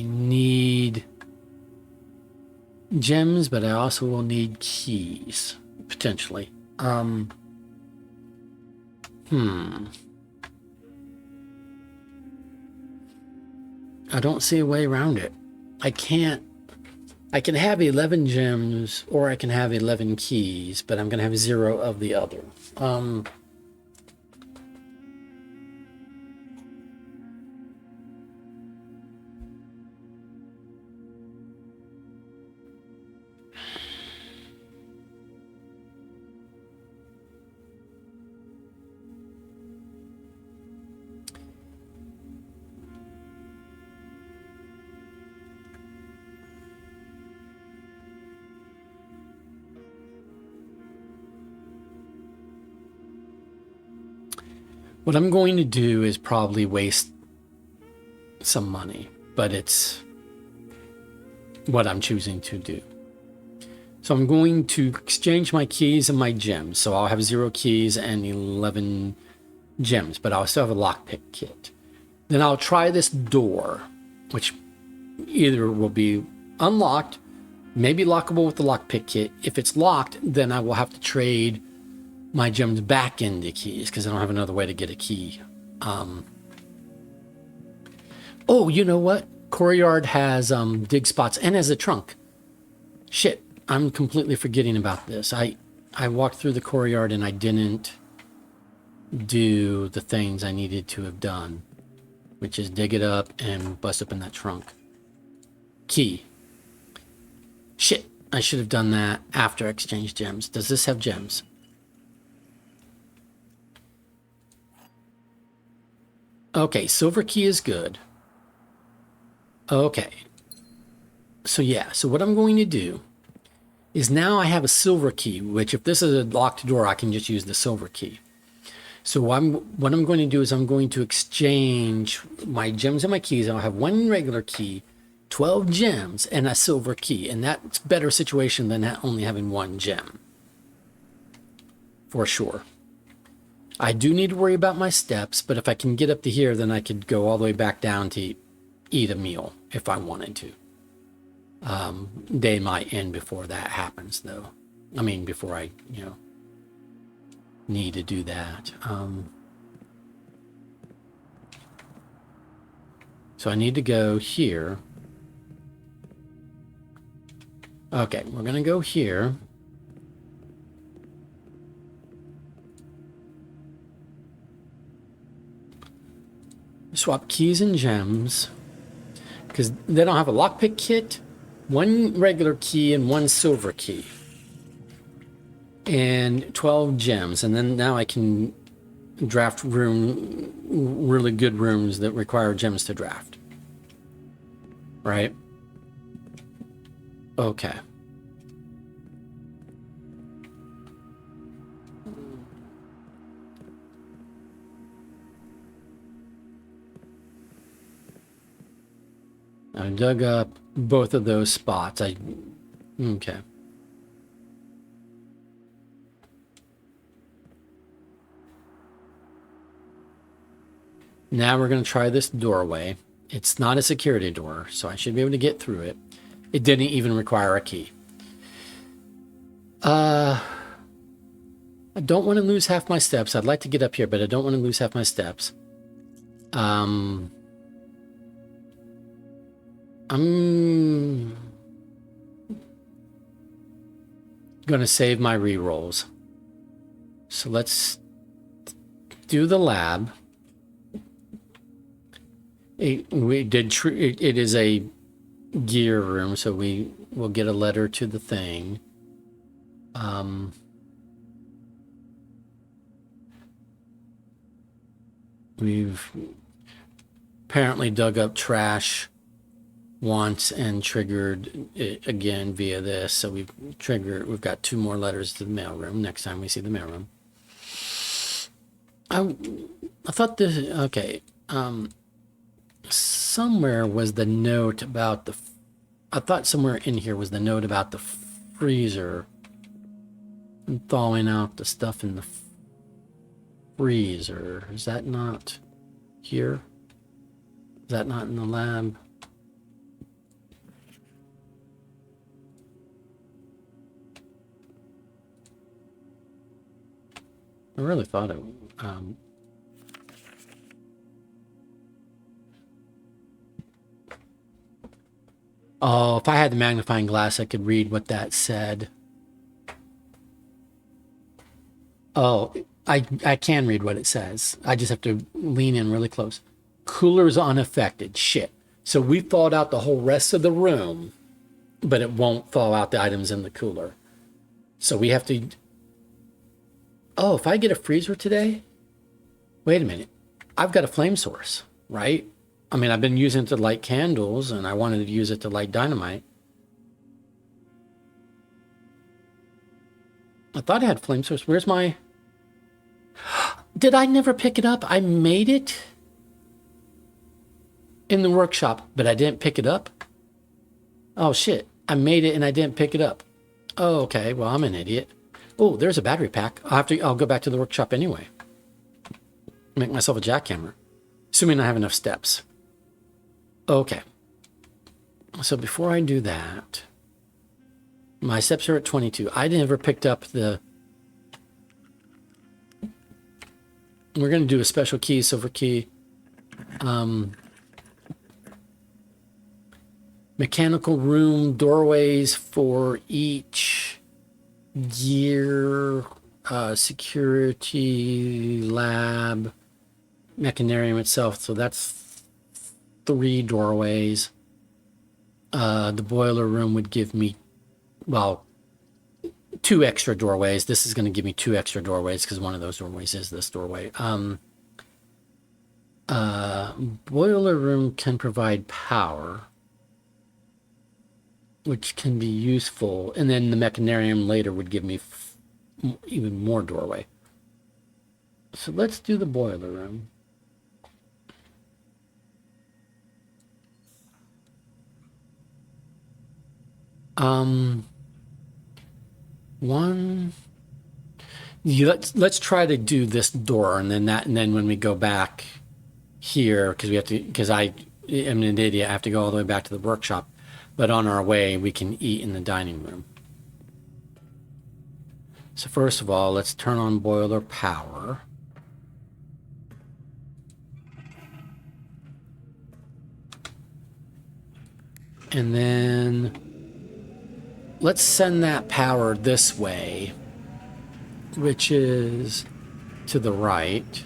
need gems, but I also will need keys, potentially. I don't see a way around it. I can have 11 gems, or I can have 11 keys, but I'm going to have 0 of the other. What I'm going to do is probably waste some money, but it's what I'm choosing to do. So I'm going to exchange my keys and my gems. So I'll have 0 keys and 11 gems, but I'll still have a lockpick kit. Then I'll try this door, which either will be unlocked, maybe lockable with the lockpick kit. If it's locked, then I will have to trade my gems back into keys because I don't have another way to get a key. Oh, you know what? Courtyard has dig spots and has a trunk. Shit, I'm completely forgetting about this. I walked through the courtyard and I didn't do the things I needed to have done, which is dig it up and bust open that trunk. Key. Shit, I should have done that after I exchanged gems. Does this have gems? Okay, silver key is good. Okay. So yeah, so what I'm going to do is now I have a silver key, which if this is a locked door, I can just use the silver key. So what I'm going to do is I'm going to exchange my gems and my keys. I'll have 1 regular key, 12 gems, and a silver key. And that's a better situation than only having 1 gem. For sure. I do need to worry about my steps, but if I can get up to here, then I could go all the way back down to eat a meal if I wanted to. Day might end before that happens, though. I mean, before I, need to do that. So I need to go here. Okay, we're going to go here. Swap keys and gems because they don't have a lockpick kit, 1 regular key and 1 silver key, and 12 gems. And then now I can draft room, really good rooms that require gems to draft. Right? Okay. I dug up both of those spots. Okay. Now we're going to try this doorway. It's not a security door, so I should be able to get through it. It didn't even require a key. I don't want to lose half my steps. I'd like to get up here, but I don't want to lose half my steps. I'm going to save my re-rolls. So let's do the lab. It is a gear room, so we will get a letter to the thing. We've apparently dug up trash once and triggered it again via this. So we've got 2 more letters to the mailroom next time we see the mailroom. I thought this, okay. Somewhere was the note about I thought somewhere in here was the note about the freezer and thawing out the stuff in the freezer. Is that not here? Is that not in the lab? I really thought it. Oh, if I had the magnifying glass, I could read what that said. Oh, I can read what it says. I just have to lean in really close. Cooler's unaffected. Shit. So we thawed out the whole rest of the room, but it won't thaw out the items in the cooler. So we have to... Oh, if I get a freezer today... Wait a minute. I've got a flame source, right? I mean, I've been using it to light candles, and I wanted to use it to light dynamite. I thought I had flame source. Where's my... Did I never pick it up? I made it in the workshop, but I didn't pick it up? Oh, shit. I made it, and I didn't pick it up. Oh, okay. Well, I'm an idiot. Oh, there's a battery pack. I'll go back to the workshop anyway. Make myself a jackhammer. Assuming I have enough steps. Okay. So before I do that, my steps are at 22. I never picked up the... We're going to do a special key, silver key. Mechanical room doorways for each gear, security lab, mechanarium itself. So that's 3 doorways. The boiler room would give me, well, 2 extra doorways. This is going to give me 2 extra doorways because one of those doorways is this doorway. Boiler room can provide power, which can be useful. And then the mechanarium later would give me even more doorway. So let's do the boiler room. Let's try to do this door, and then when we go back here, because I am an idiot, I have to go all the way back to the workshop. But on our way, we can eat in the dining room. So first of all, let's turn on boiler power. And then let's send that power this way, which is to the right.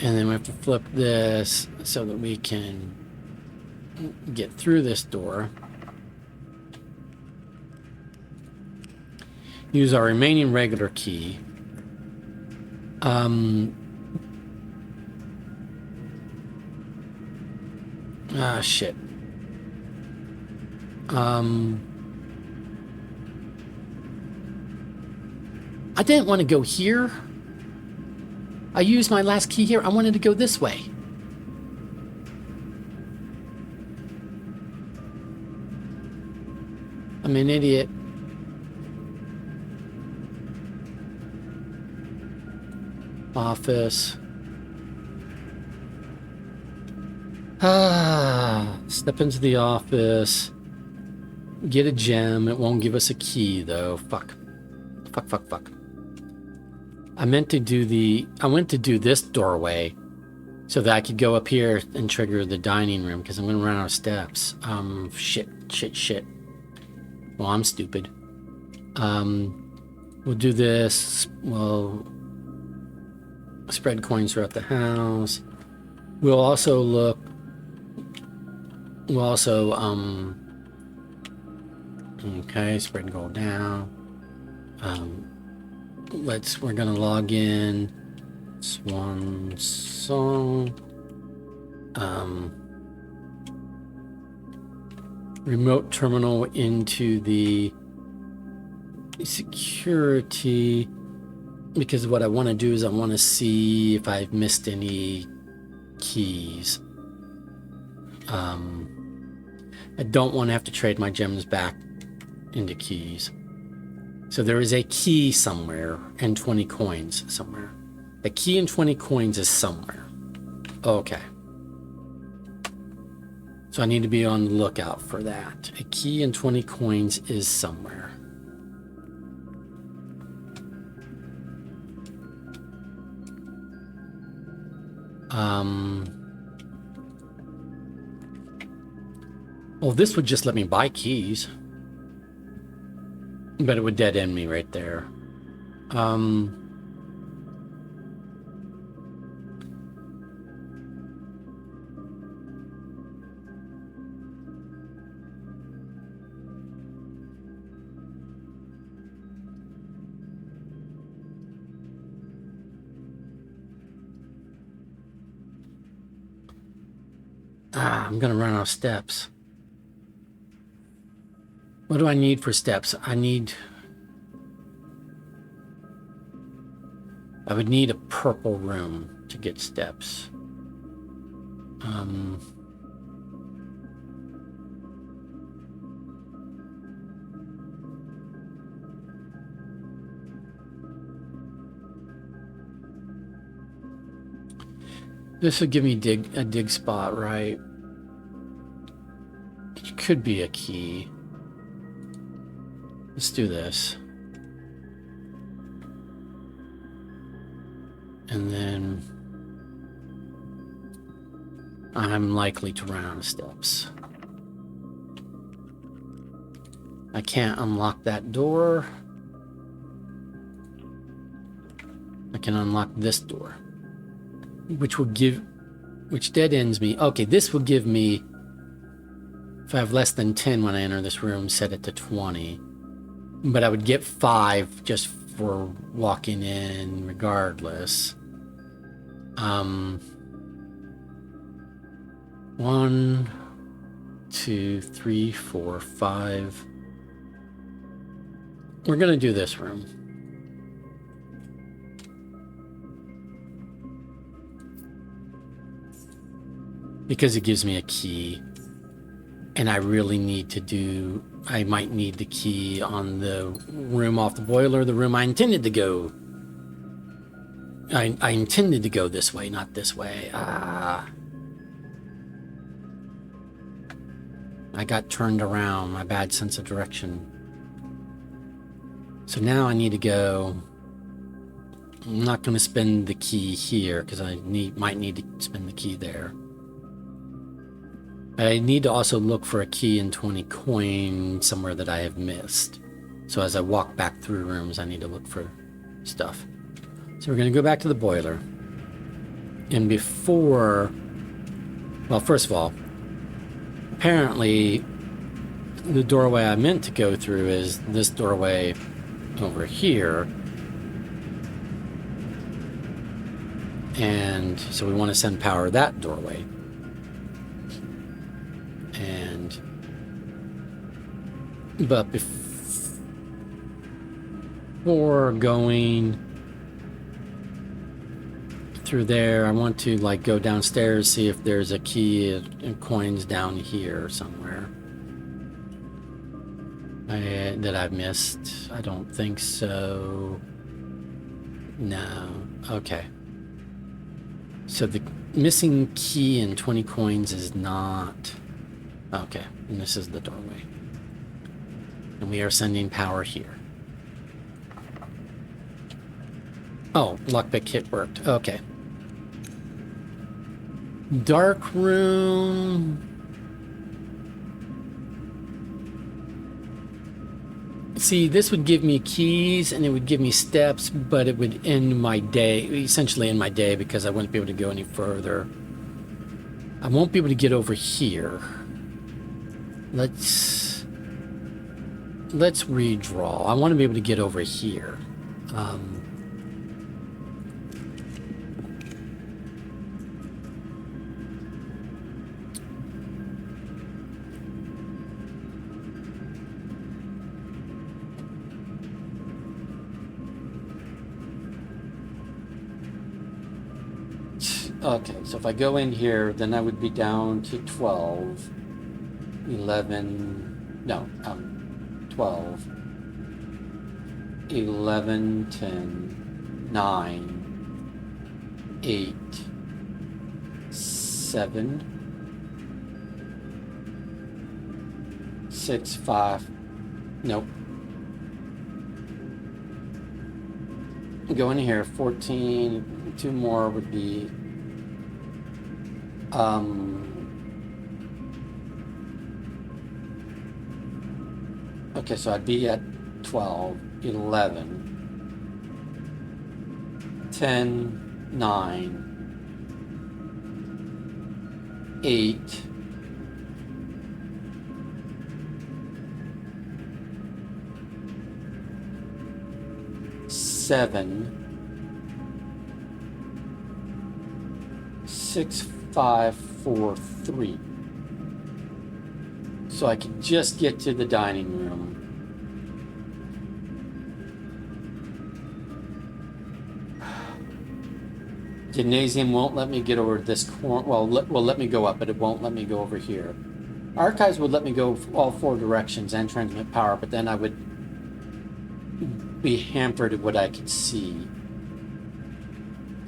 And then we have to flip this so that we can get through this door. use our remaining regular key. Shit. I didn't want to go here. I used my last key here. I wanted to go this way. I'm an idiot. Office. Step into the office. Get a gem. It won't give us a key though. Fuck. Fuck. I went to do this doorway so that I could go up here and trigger the dining room because I'm gonna run out of steps. Shit. Well, I'm stupid. We'll do this. We'll spread coins throughout the house. We'll also look. We'll also okay, spread gold down. We're gonna log in. Swan song. Remote terminal into the security, because what I want to do is I want to see if I've missed any keys. I don't want to have to trade my gems back into keys. So there is a key somewhere and 20 coins somewhere. The key and 20 coins is somewhere. Okay. So I need to be on the lookout for that. A key and 20 coins is somewhere. Well, this would just let me buy keys. But it would dead end me right there. I'm gonna run out of steps. What do I need for steps? I would need a purple room to get steps. This would give me a dig spot, right? It could be a key. Let's do this. And then I'm likely to run out of steps. I can't unlock that door. I can unlock this door, which dead ends me. Okay, this will give me, if I have less than 10 when I enter this room, set it to 20. But I would get 5 just for walking in regardless. 1, 2, 3, 4, 5. We're gonna do this room. Because it gives me a key. And I really need to do, I might need the key on the room off the boiler, the room I intended to go. I intended to go this way, not this way. I got turned around, my bad sense of direction. So now I need to go. I'm not going to spend the key here because I might need to spend the key there. I need to also look for a key and 20 coin somewhere that I have missed. So as I walk back through rooms, I need to look for stuff. So we're going to go back to the boiler. And before, well, first of all, apparently the doorway I meant to go through is this doorway over here. And so we want to send power that doorway. But before going through there, I want to like go downstairs, see if there's a key and coins down here somewhere that I've missed. I don't think so. No. Okay. So the missing key and 20 coins is not... Okay, and this is the doorway. And we are sending power here. Oh, lockpick kit worked. Okay. Dark room. See, this would give me keys and it would give me steps, but it would end my day, essentially end my day, because I wouldn't be able to go any further. I won't be able to get over here. Let's redraw. I want to be able to get over here. Okay, so if I go in here, then I would be down to 12, 11, no, 12, 11, 10, 9, 8, 7, 6, 5, nope. Go in here, 14, 2 more would be, okay, so I'd be at 12, 11, 10, 9, 8, 7, 6, 5, 4, 3. So I can just get to the dining room. Gymnasium won't let me get over this corner. Well, let me go up, but it won't let me go over here. Archives would let me go all 4 directions and transmit power, but then I would be hampered at what I could see.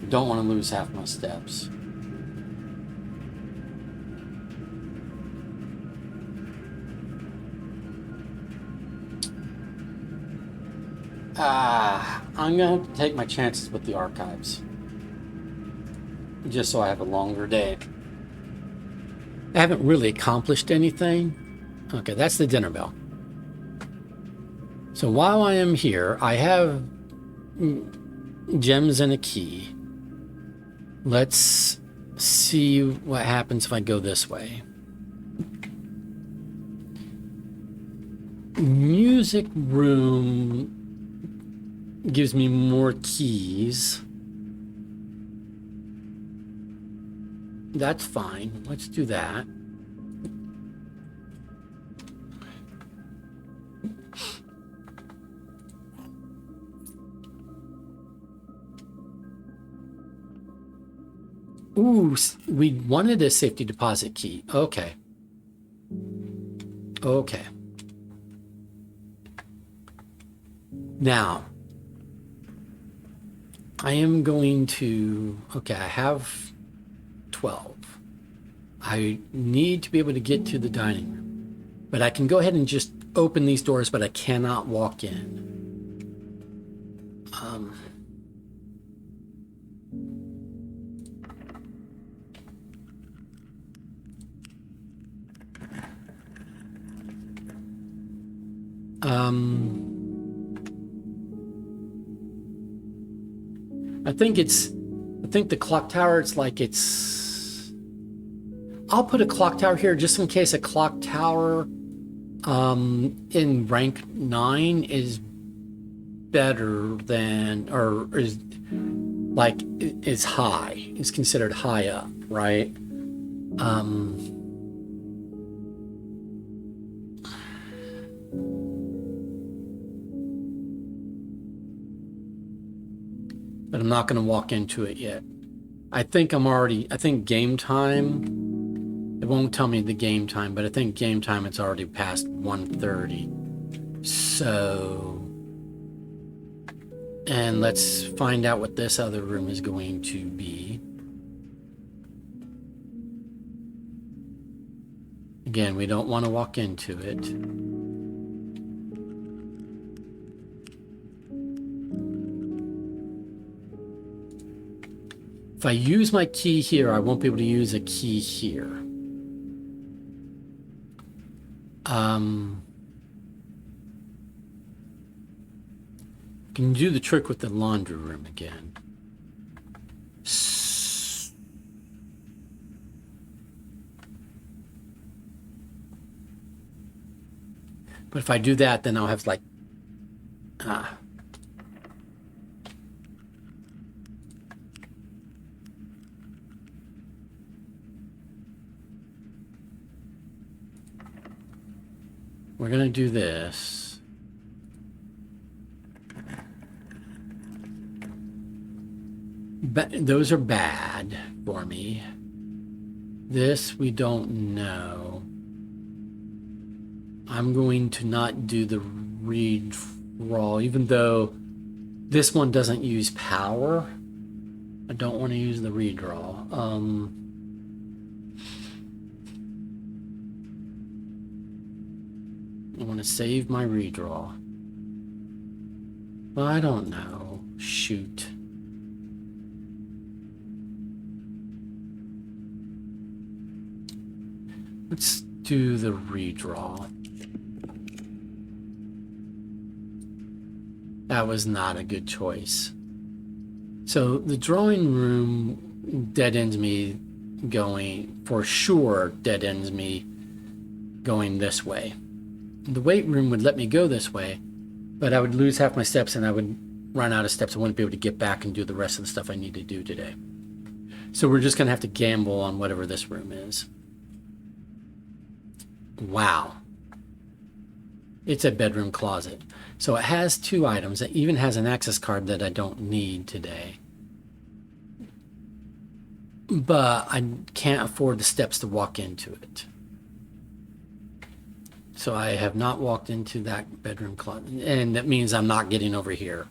Don't want to lose half my steps. I'm gonna have to take my chances with the archives, just so I have a longer day. I haven't really accomplished anything. Okay, that's the dinner bell. So while I am here, I have gems and a key. Let's see what happens if I go this way. Music room gives me more keys. That's fine. Let's do that. Ooh, we wanted a safety deposit key. Okay. Okay. Now, I am going to... Okay, I have 12. I need to be able to get to the dining room. But I can go ahead and just open these doors, but I cannot walk in. I think the clock tower, it's like I'll put a clock tower here just in case a clock tower in rank 9 is better than, or is like is high. It's considered high up, right? But I'm not going to walk into it yet. I think game time, it won't tell me the game time, but I think game time it's already past 1:30. So, and let's find out what this other room is going to be. Again, we don't want to walk into it. If I use my key here, I won't be able to use a key here. Can do the trick with the laundry room again. But if I do that, then I'll have like, we're gonna do this. Those are bad for me. This we don't know. I'm going to not do the redraw, even though this one doesn't use power. I don't want to use the redraw. I want to save my redraw. Well, I don't know. Shoot. Let's do the redraw. That was not a good choice. So the drawing room dead ends me going, for sure, dead ends me going this way. The weight room would let me go this way, but I would lose half my steps and I would run out of steps. I wouldn't be able to get back and do the rest of the stuff I need to do today. So we're just going to have to gamble on whatever this room is. Wow. It's a bedroom closet. So it has 2 items. It even has an access card that I don't need today. But I can't afford the steps to walk into it. So I have not walked into that bedroom closet. And that means I'm not getting over here.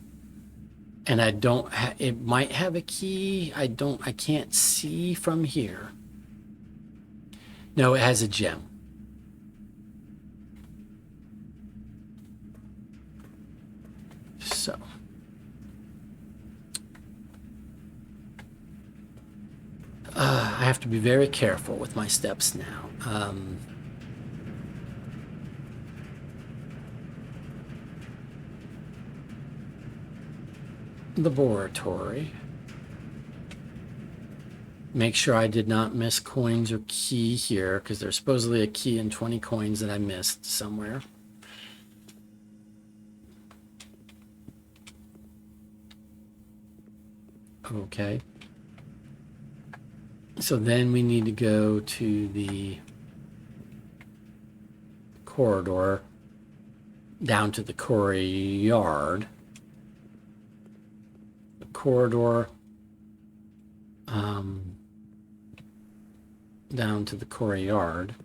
And I don't, it might have a key. I can't see from here. No, it has a gem. So. I have to be very careful with my steps now. Laboratory. Make sure I did not miss coins or key here, because there's supposedly a key and 20 coins that I missed somewhere. Okay. So then we need to go to the corridor down to the quarry yard. The corridor down to the quarry yard.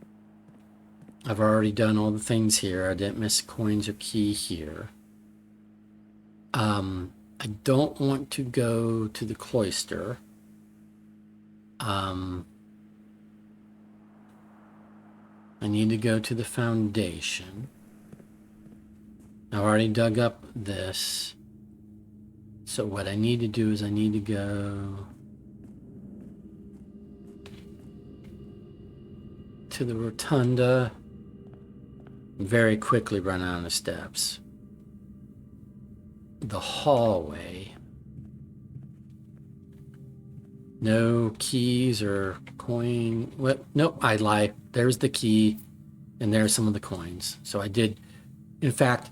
I've already done all the things here. I didn't miss coins or key here. I don't want to go to the cloister. I need to go to the foundation. I've already dug up this. So what I need to do is I need to go to the rotunda. Very quickly run down the steps. The hallway. No keys or coin. What? Nope, I lied. There's the key, and there's some of the coins. So I did. In fact,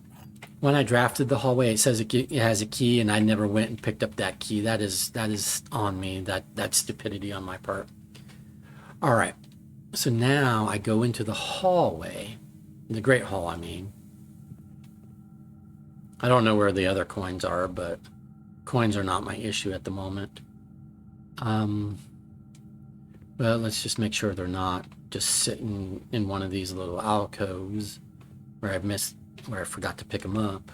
When I drafted the hallway, it says it has a key, and I never went and picked up that key. That is on me. That's stupidity on my part. All right. So now I go into the hallway, the Great Hall, I mean. I don't know where the other coins are, but coins are not my issue at the moment. Well, let's just make sure they're not just sitting in one of these little alcoves where I forgot to pick them up.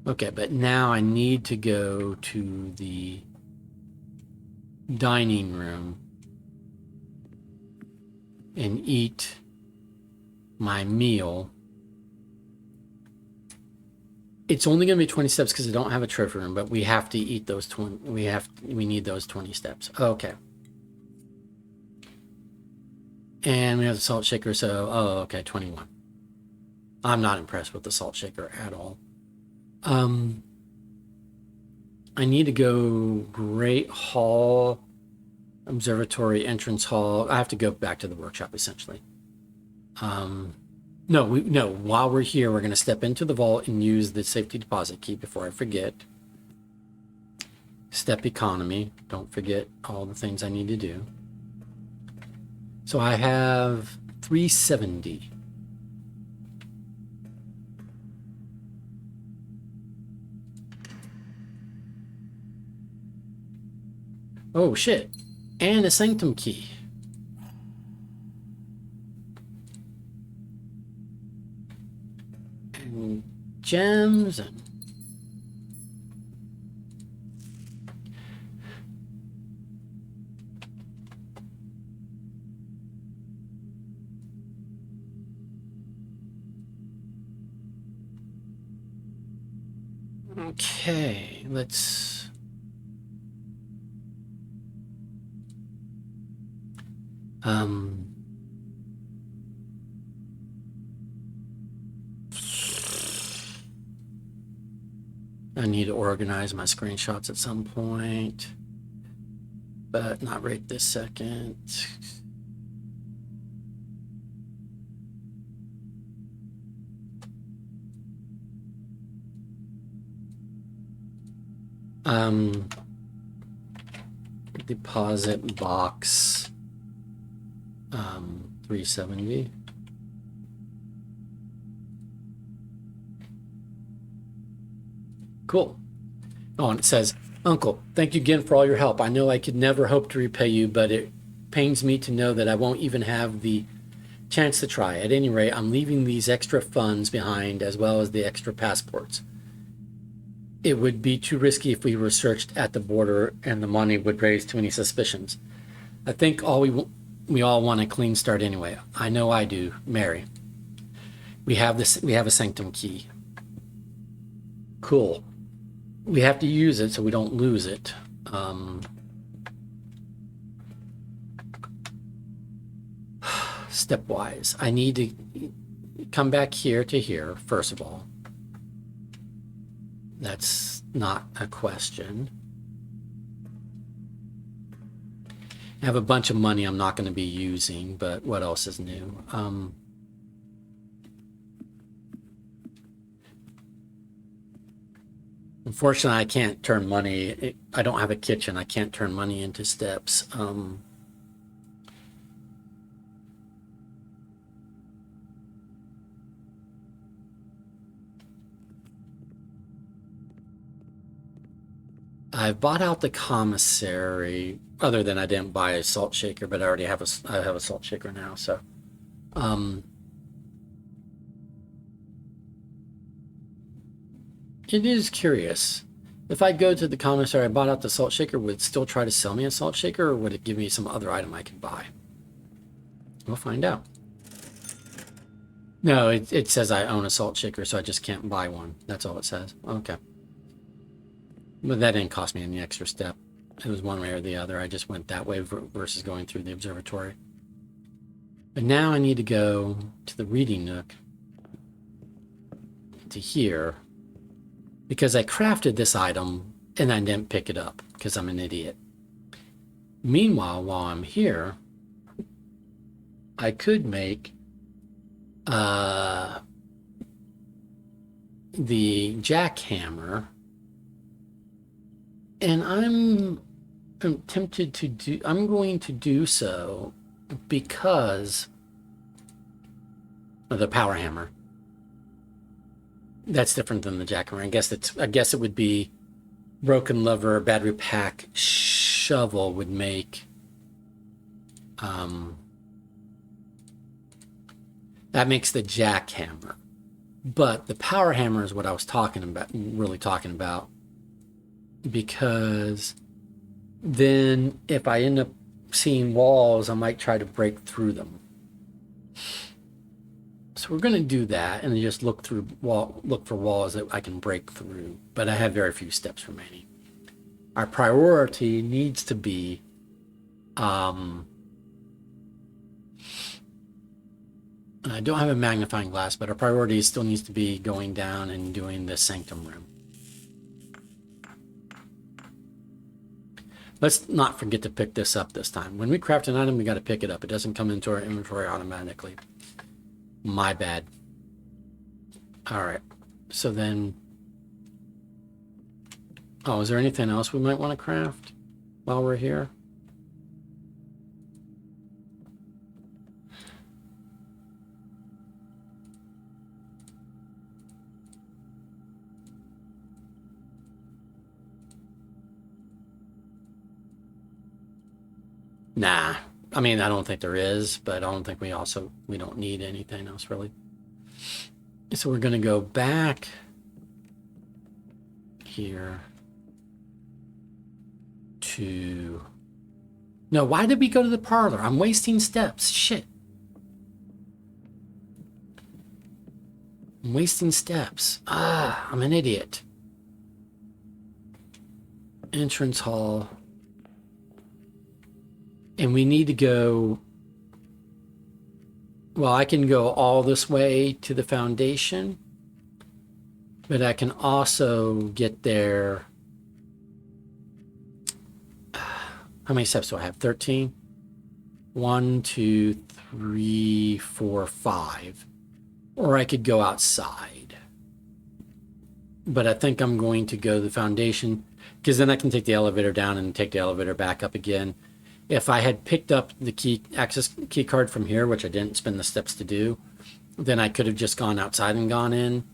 Okay, but now I need to go to the dining room and eat my meal. It's only going to be 20 steps because I don't have a trophy room, but we have to eat those 20. We need those 20 steps. Okay. And we have the salt shaker, so okay, 21. I'm not impressed with the salt shaker at all. I need to go Great Hall, Observatory, Entrance Hall. I have to go back to the workshop essentially. No, while we're here, we're going to step into the vault and use the safety deposit key before I forget. Step economy. Don't forget all the things I need to do. So I have 370. Oh, shit. And a sanctum key. And gems and... Okay, let's... I need to organize my screenshots at some point, but not right this second. Deposit box 370. Cool. Oh, and it says, Uncle, thank you again for all your help. I know I could never hope to repay you, but it pains me to know that I won't even have the chance to try. At any rate, I'm leaving these extra funds behind as well as the extra passports. It would be too risky if we were searched at the border and the money would raise too many suspicions. I think we all want a clean start anyway. I know I do, Mary. We have a sanctum key. Cool. We have to use it so we don't lose it. Stepwise. I need to come back here to here, first of all. That's not a question. I have a bunch of money I'm not going to be using, but what else is new? Unfortunately, I can't turn money. I don't have a kitchen. I can't turn money into steps. I bought out the commissary, other than I didn't buy a salt shaker, but I already have a salt shaker now, so it is curious. If I go to the commissary, I bought out the salt shaker, would it still try to sell me a salt shaker, or would it give me some other item I could buy? We'll find out. No, it says I own a salt shaker, so I just can't buy one. That's all it says. Okay. But that didn't cost me any extra step. It was one way or the other. I just went that way versus going through the observatory. But now I need to go to the reading nook. get to here because I crafted this item and I didn't pick it up because I'm an idiot. Meanwhile, while I'm here, I could make the jackhammer, and I'm tempted to do, I'm going to do so because of the power hammer. That's different than the jackhammer. I guess it would be broken lever, battery pack, shovel would make that makes the jackhammer. But the power hammer is what I was really talking about, because then if I end up seeing walls, I might try to break through them. So we're going to do that and just look for walls that I can break through. But I have very few steps remaining. Our priority needs to be I don't have a magnifying glass, but our priority still needs to be going down and doing the sanctum room. Let's not forget to pick this up this time. When we craft an item, we got to pick it up. It doesn't come into our inventory automatically. My bad. All right. So then... Oh, is there anything else we might want to craft while we're here? Nah, I mean, I don't think there is, but I don't think we don't need anything else really. So we're going to go back here to... No, why did we go to the parlor? I'm wasting steps. Shit. I'm wasting steps. I'm an idiot. Entrance hall. And we need to go... Well, I can go all this way to the foundation, but I can also get there... How many steps do I have? 13? 1, 2, 3, 4, 5. Or I could go outside. But I think I'm going to go to the foundation, because then I can take the elevator down and take the elevator back up again. If I had picked up the access key card from here, which I didn't spend the steps to do, then I could have just gone outside and gone in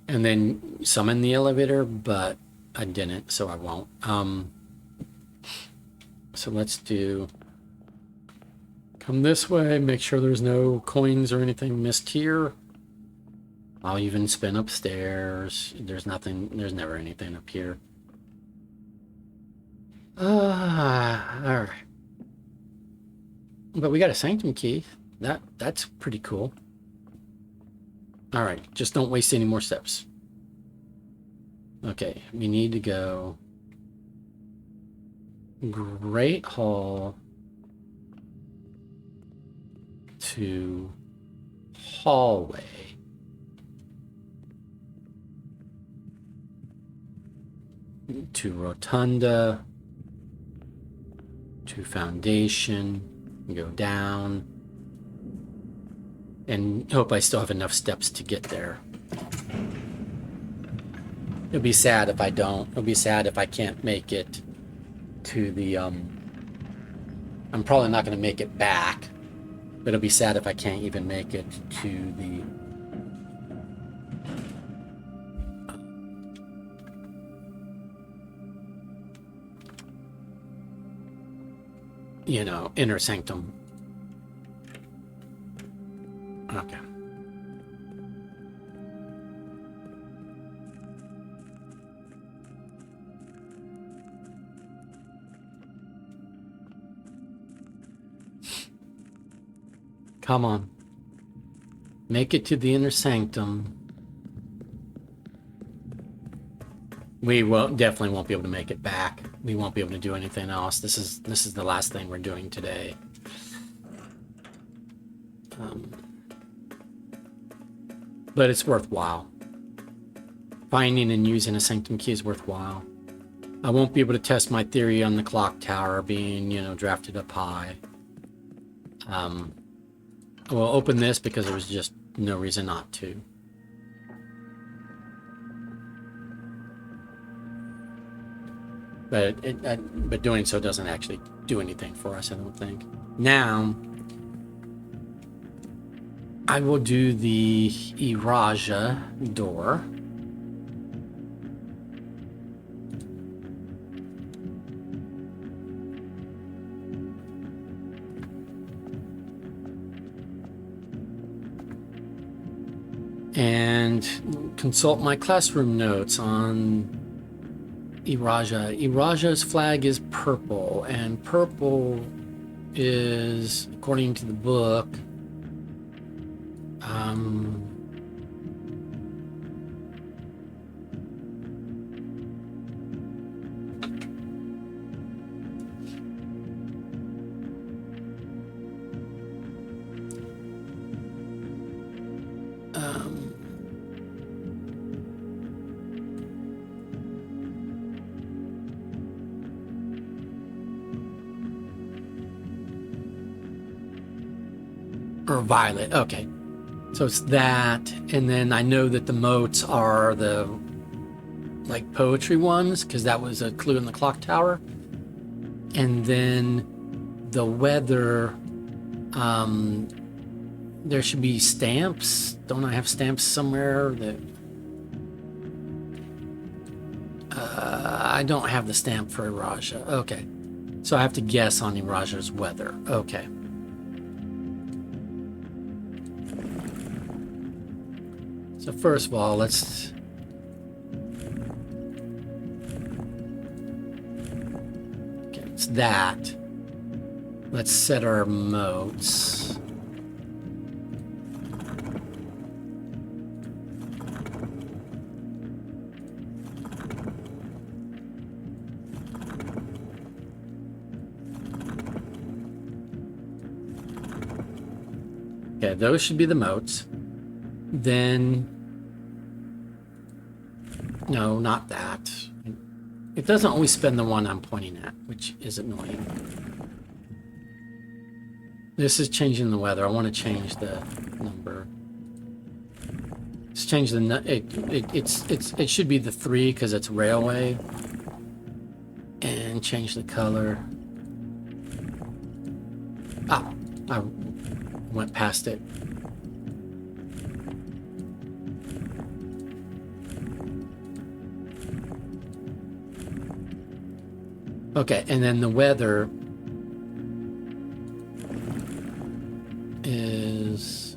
and then summoned the elevator, but I didn't, so I won't. So let's come this way, make sure there's no coins or anything missed here. I'll even spin upstairs. There's never anything up here. All right. But we got a sanctum key. That's pretty cool. All right, just don't waste any more steps. Okay, we need to go Great Hall to hallway. To rotunda. To foundation. Go down and hope I still have enough steps to get there. It'll be sad if I don't. It'll be sad if I can't make it to the I'm probably not going to make it back, but it'll be sad if I can't even make it to the inner sanctum. Okay. Come on. Make it to the inner sanctum. We definitely won't be able to make it back. We won't be able to do anything else. This is the last thing we're doing today. But it's worthwhile. finding and using a sanctum key is worthwhile. I won't be able to test my theory on the clock tower being, drafted up high. We'll open this because there was just no reason not to. But doing so doesn't actually do anything for us, I don't think. Now, I will do the Iraja door. And consult my classroom notes on Iraja. Iraja's flag is purple, and purple is, according to the book, or violet. Okay. So it's that, and then I know that the motes are the poetry ones because that was a clue in the clock tower. And then the weather, there should be stamps. Don't I have stamps somewhere that I don't have the stamp for Iraja. Okay. So I have to guess on Iraja's weather. Okay. So first of all, let's okay, it's that. Let's set our modes. Okay, those should be the modes. Then, no, not that. It doesn't always spin the one I'm pointing at, which is annoying. This is changing the weather. I want to change the number. Let's change the it should be the 3 because it's railway, and change the color. Ah, I went past it. Okay, and then the weather is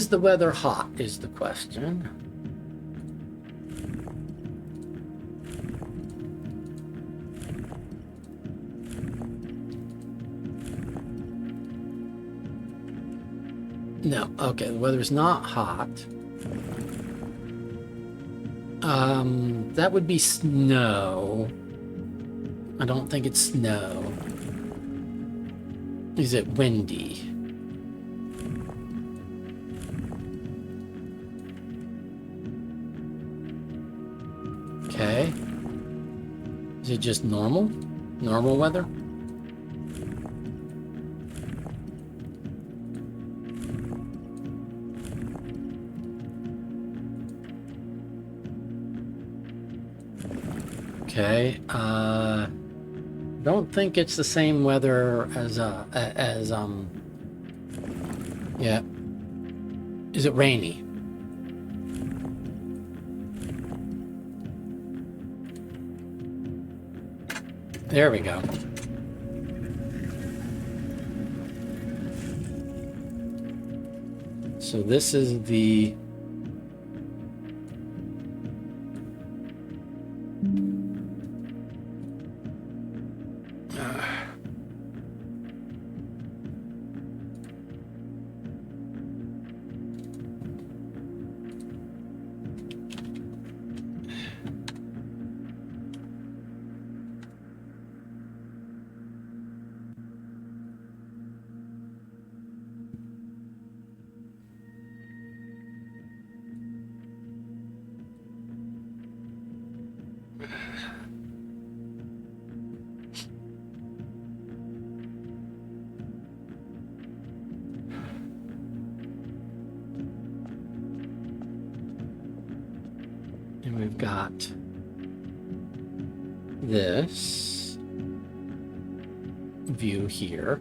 the weather hot is the question. No, okay, the weather's not hot. That would be snow. I don't think it's snow. Is it windy? Okay. Is it just normal? Normal weather? Okay, don't think it's the same weather as yeah. Is it rainy? There we go. So this is the And we've got this view here.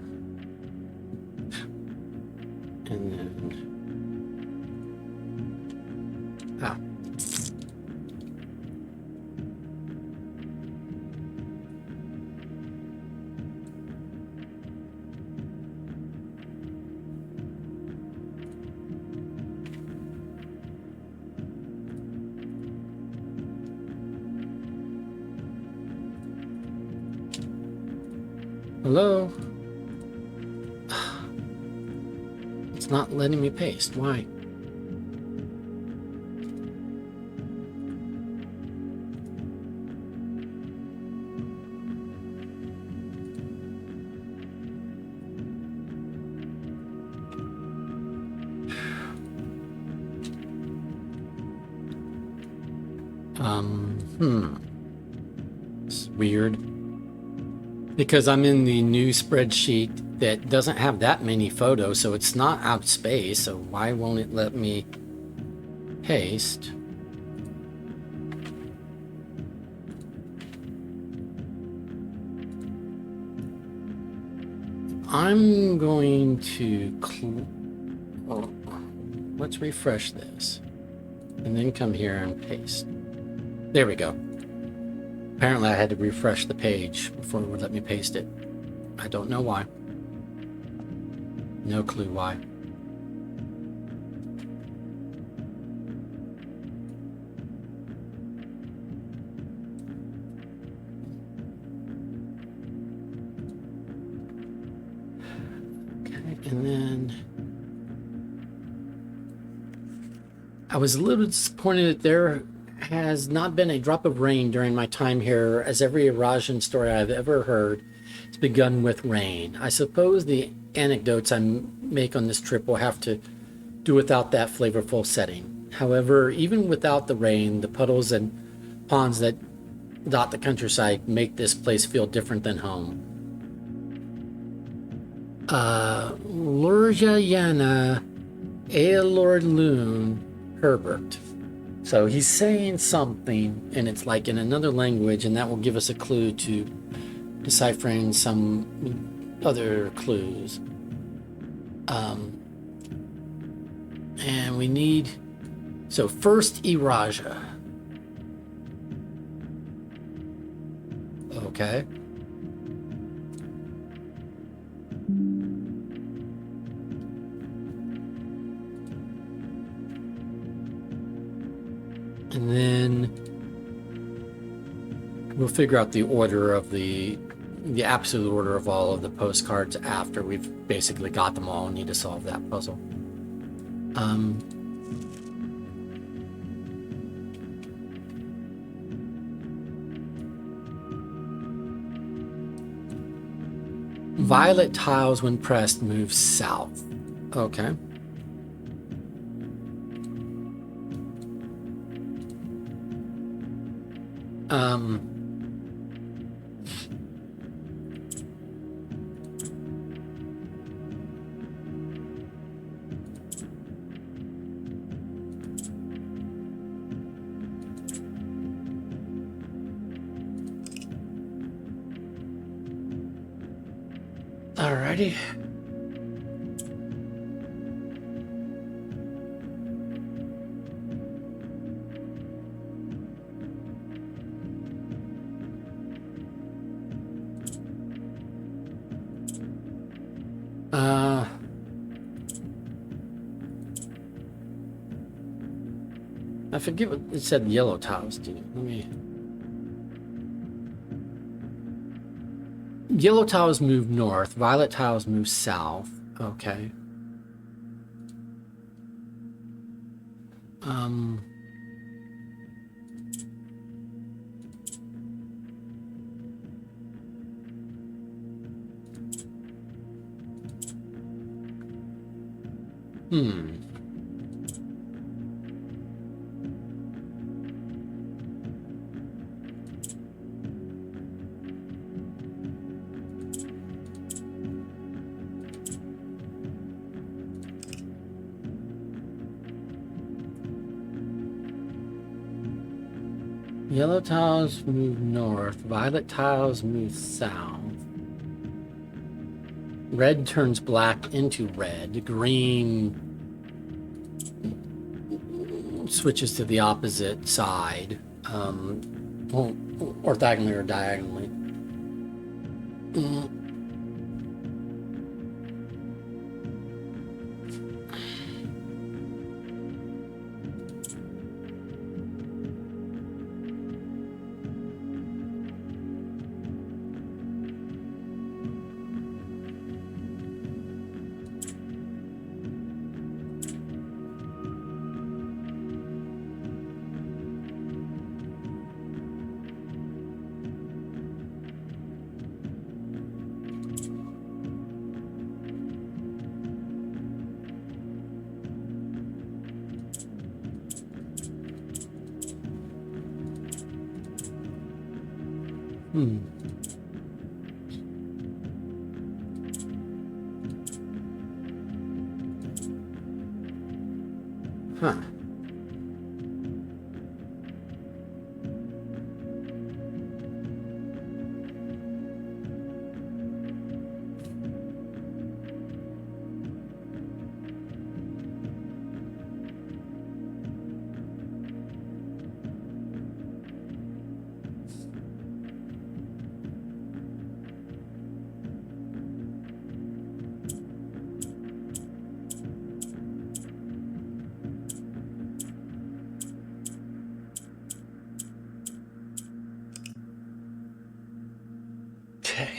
And then, hello? It's not letting me paste. Why? It's weird. Because I'm in the new spreadsheet that doesn't have that many photos, so it's not out of space, so why won't it let me paste? I'm going to let's refresh this and then come here and paste. There we go. Apparently I had to refresh the page before it would let me paste it. I don't know why. No clue why. Okay, and then I was a little disappointed that there has not been a drop of rain during my time here, as every Eurasian story I've ever heard has begun with rain. I suppose the anecdotes I make on this trip will have to do without that flavorful setting. However, even without the rain, the puddles and ponds that dot the countryside make this place feel different than home. Lorja Yana Aelord Loon Herbert. So he's saying something, and it's like in another language, and that will give us a clue to deciphering some other clues. And we need... So first, Iraja. Okay. And then we'll figure out the order of the absolute order of all of the postcards after we've basically got them all and need to solve that puzzle. Violet tiles, when pressed, move south. Okay. Alrighty. I forget what it said yellow tiles do. Let me... Yellow tiles move north, violet tiles move south. Okay. Yellow tiles move north. Violet tiles move south. Red turns black into red. Green switches to the opposite side, well, orthogonally or diagonally. Huh. Okay.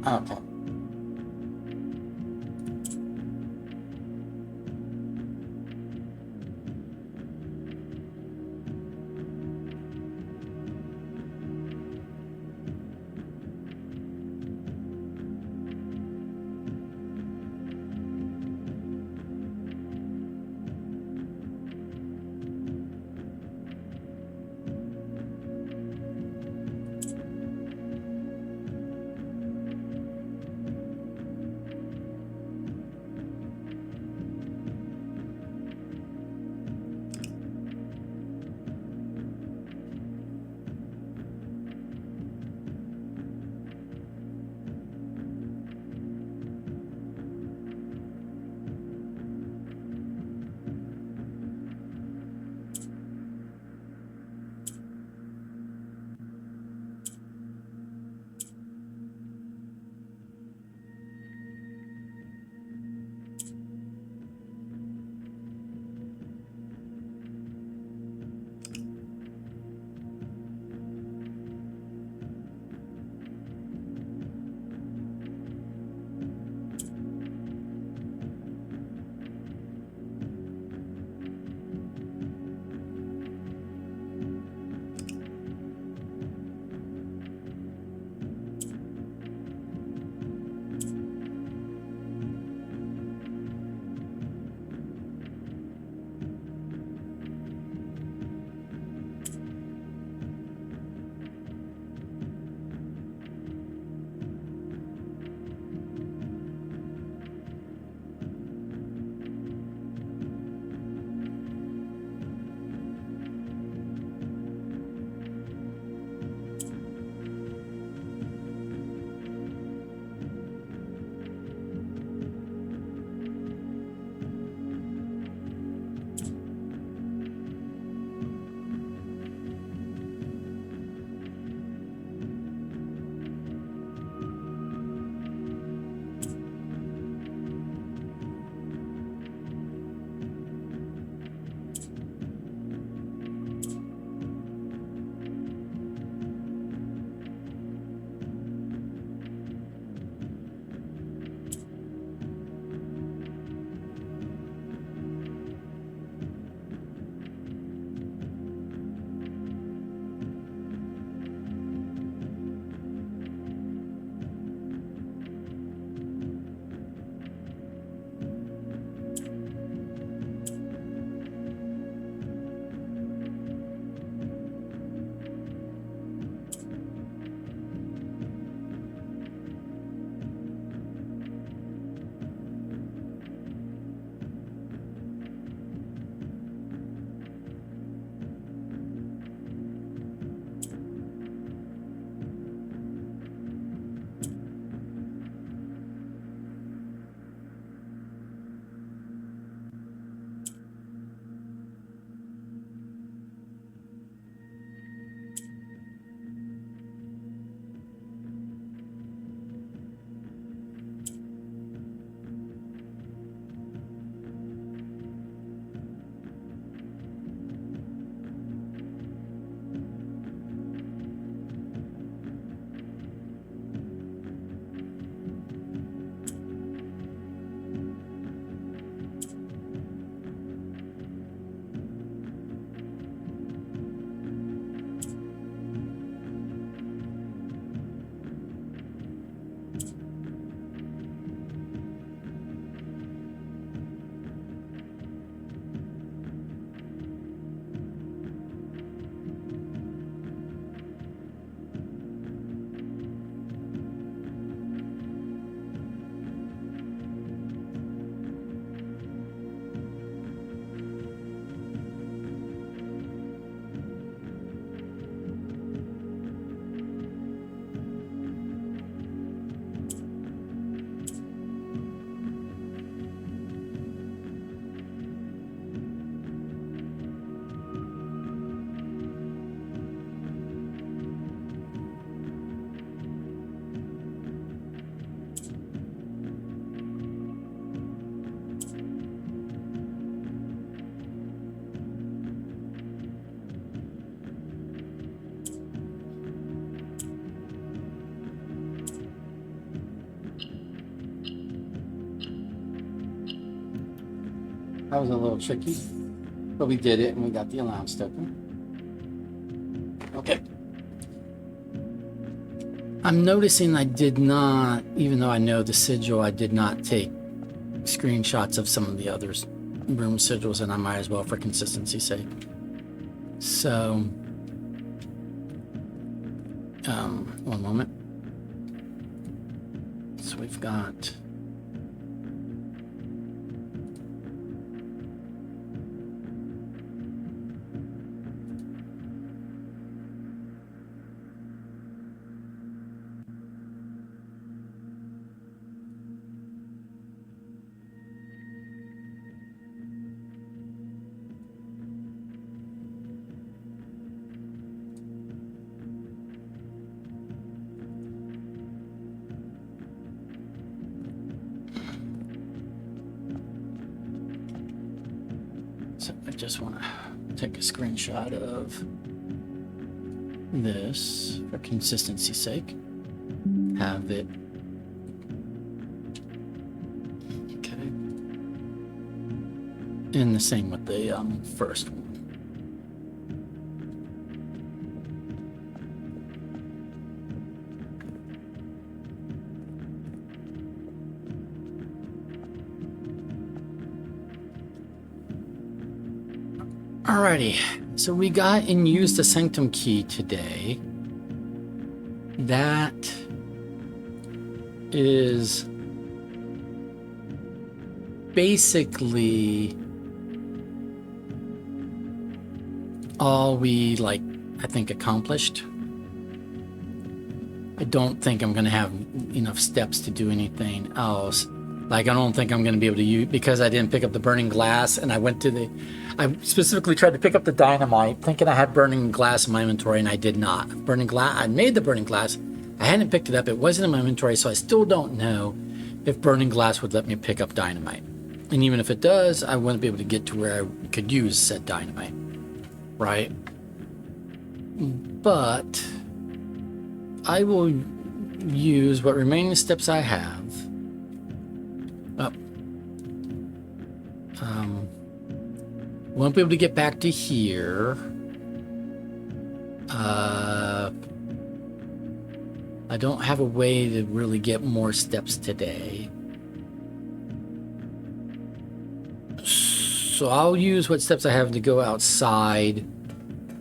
Okay. That was a little tricky, but we did it and we got the allowance token. Okay. I'm noticing I did not, even though I know the sigil, I did not take screenshots of some of the others room sigils, and I might as well for consistency's sake. So, one moment. So we've got so I just want to take a screenshot of this for consistency's sake. Have it. Okay. And the same with the first one. Alrighty, so we got and used the Sanctum key today. That is basically all we, like, I think accomplished. I don't think I'm going to have enough steps to do anything else. Like, I don't think I'm going to be able to use, because I didn't pick up the burning glass, and I specifically tried to pick up the dynamite, thinking I had burning glass in my inventory, and I did not. Burning glass, I made the burning glass. I hadn't picked it up. It wasn't in my inventory, so I still don't know if burning glass would let me pick up dynamite. And even if it does, I wouldn't be able to get to where I could use said dynamite. Right? But I will use what remaining steps I have. Won't be able to get back to here. I don't have a way to really get more steps today. So I'll use what steps I have to go outside.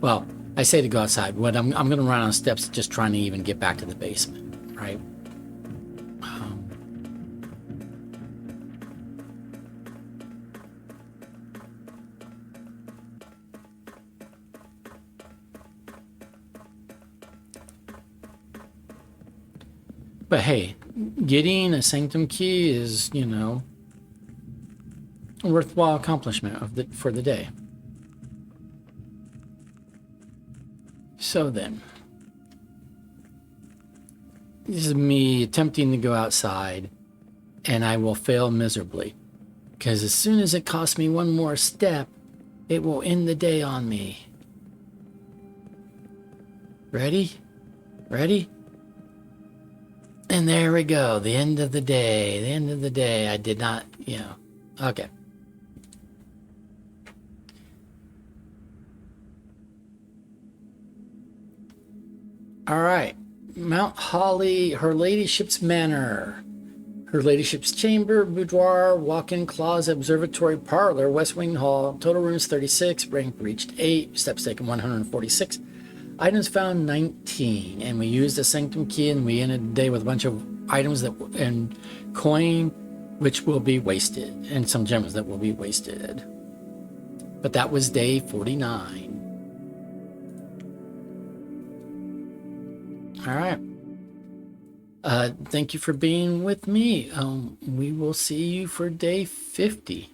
Well, I say to go outside, but I'm going to run on steps just trying to even get back to the basement, right? But hey, getting a Sanctum key is, you know, a worthwhile accomplishment for the day. So then, this is me attempting to go outside, and I will fail miserably. Because as soon as it costs me one more step, it will end the day on me. Ready? Ready? And there we go. The end of the day. The end of the day. I did not, you know. Okay. All right. Mount Holly, Her Ladyship's Manor. Her Ladyship's Chamber, Boudoir, Walk-in Closet, Observatory Parlor, West Wing Hall. Total rooms 36. Rank reached 8. Steps taken 146. Items found 19, and we used the Sanctum key, and we ended the day with a bunch of items and coin, which will be wasted, and some gems that will be wasted. But that was day 49. All right. Thank you for being with me. We will see you for day 50.